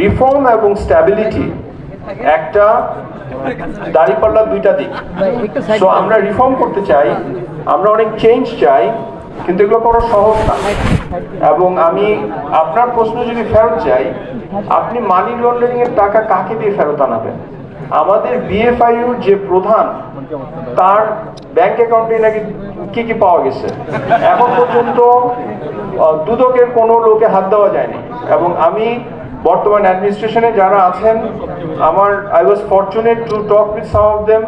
রিফর্ম এবং স্ট্যাবিলিটি একটা দাঁড়িপাল্লার দুইটা দিক। সো আমরা রিফর্ম করতে চাই, আমরা অনেক চেঞ্জ চাই, কিন্তু এগুলো করা সহজ না। এবং আমি আপনার প্রশ্ন যদি ফেরত চাই, আপনি মানি লন্ডারিং এর টাকা কাকে দিয়ে ফেরত আনাবেন? আমাদের বিএফআইউর যে প্রধান, তার ব্যাংক অ্যাকাউন্টে নাকি কি কি পাওয়া গেছে, এখন পর্যন্ত দুদকের কোনো লোকে হাত দেওয়া যায়নি। এবং আমি বর্তমান অ্যাডমিনিস্ট্রেশনে যারা আছেন, I was fortunate to talk with some of them.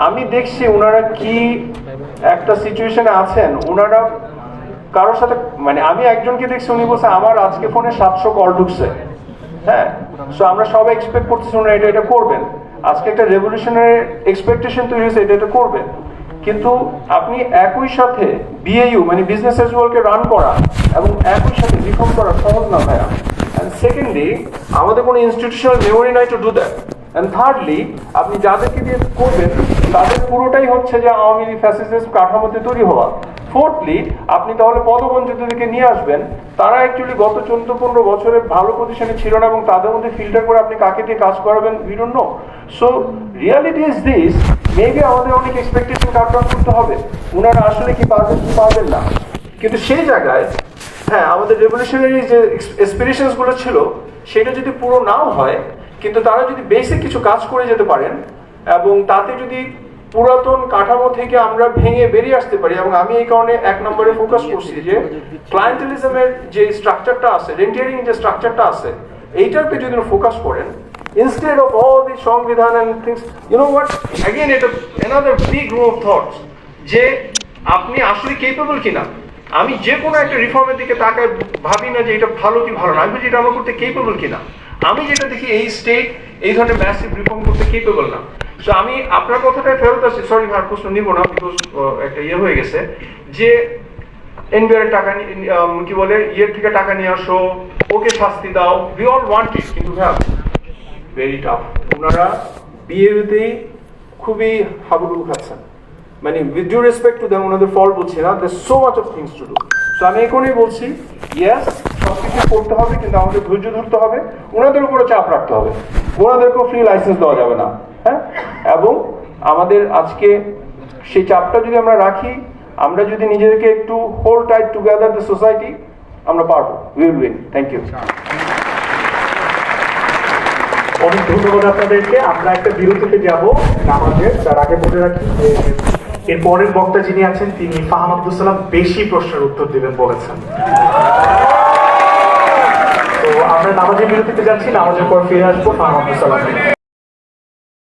আমি দেখছি ওনারা কি একটা সিচুয়েশনে আছেন। ওনারা কারোর সাথে, মানে আমি একজনকে দেখছি, উনি বলছে আমার আজকে ফোনে 700 কল ঢুকছে। হ্যাঁ, সো আমরা সবাই এক্সপেক্ট করতেছি ওনারা এটা করবেন। আজকে একটা রেভলিউশনারি এক্সপেকটেশন তৈরি হয়েছে, এটা করবেন। কিন্তু আপনি একই সাথে বিএইউ মানে বিজনেস অ্যাজ ইউজুয়ালকে রান করা এবং একই সাথে রিফর্ম করা সহজ না ভাইয়া। অ্যান্ড সেকেন্ডলি, আমাদের কোনো ইনস্টিটিউশনাল মেমোরি নাই to do that. And thirdly, আপনি যাদেরকে দিয়ে করবেন তাদের পুরোটাই হচ্ছে যে আওয়ামী লীগ ফ্যাসিস্ট কাঠামোতে তৈরি হওয়া। ফোর্থলি, আপনি তাহলে পদবঞ্চিতদেরকে নিয়ে আসবেন, তারা অ্যাকচুয়ালি গত 14-15 বছরে ভালো পজিশনে ছিল না, এবং তাদের মধ্যে ফিল্টার করে আপনি কাকে দিয়ে কাজ করাবেন, we don't know. So reality is this, maybe আমাদের অনেক এক্সপেকটেশন কাটরান করতে হবে, ওনারা আসলে কি পারবেন কি পারবেন না। কিন্তু সেই জায়গায় হ্যাঁ, আমাদের রেভলিউশনারি যে এক্সপিরেশনস গুলো ছিল, সেটা যদি পুরো নাও হয়, কিন্তু তারা যদি বেসিক কিছু কাজ করে যেতে পারেন এবং তাতে যদি পুরাতন কাঠামো থেকে আমরা ভেঙে বেরিয়ে আসতে পারি। এবং আমি এই কারণে 1 নম্বরে ফোকাস করছি যে ক্লায়েন্টেলিজমের যে স্ট্রাকচারটা আছে, রেন্টিয়ারিং যে স্ট্রাকচারটা আছে, এইটারকে যদি ফোকাস করেন instead of all the সংবিধান and things, you know what, again এটা another big row of thoughts, যে আপনি আসলে কেপেবল কিনা। আমি যে কোনো একটা রিফর্মের দিকে তাকায় ভাবি না যে এটা ভালো কি ভালো না, আমি যেটা আমরা করতে কেপেবল কিনা। আমি যেটা দেখি এই স্টেট এই ধরনের ম্যাসিভ রিফর্ম করতে কেপেবল না। সো আমি আপনার কথাটাই ফেরত আসছি, সরি ভাই প্রশ্ন নিব না, বিকজ একটা হয়ে গেছে যে এনবিআর টাকা কি বলে ইয়ের থেকে টাকা নিয়ে আসো, ওকে শাস্তি দাও, উই অল ওয়ান্ট ইট, কিন্তু হ্যাঁ ভেরি টাফ। ওনারা বিএতেই খুবই হাবুডুবু খাচ্ছেন, মানে with due respect to them, ওনাদের ফল বলছি না, দের so much of things to do. So আমি এখনই বলছি, ইয়েস সবকিছু করতে হবে, কিন্তু আমাদের ধৈর্য ধরতে হবে, ওনাদের উপরে চাপ রাখতে হবে, ওনাদেরকেও ফ্রি লাইসেন্স দেওয়া যাবে না। হ্যাঁ, এবং আমাদের আজকে সেই চাপটা যদি আমরা রাখি, আমরা যদি নিজেদেরকে একটু hold tight together the society, আমরা পারবো, we will win. Thank you. অনেক ধন্যবাদ আপনাদেরকে। আমরা একটা বিরতিতে যাব নামাজের, তার আগে বলে রাখি যে এর পরের বক্তা যিনি আছেন তিনি ফাহাম আব্দুল সালাম বেশি প্রশ্নের উত্তর দিবেন বলেছেন। তো আমরা নামাজের বিরতিতে যাচ্ছি, নামাজের পর ফিরে আসবো ফাহাম আব্দুল সালাম।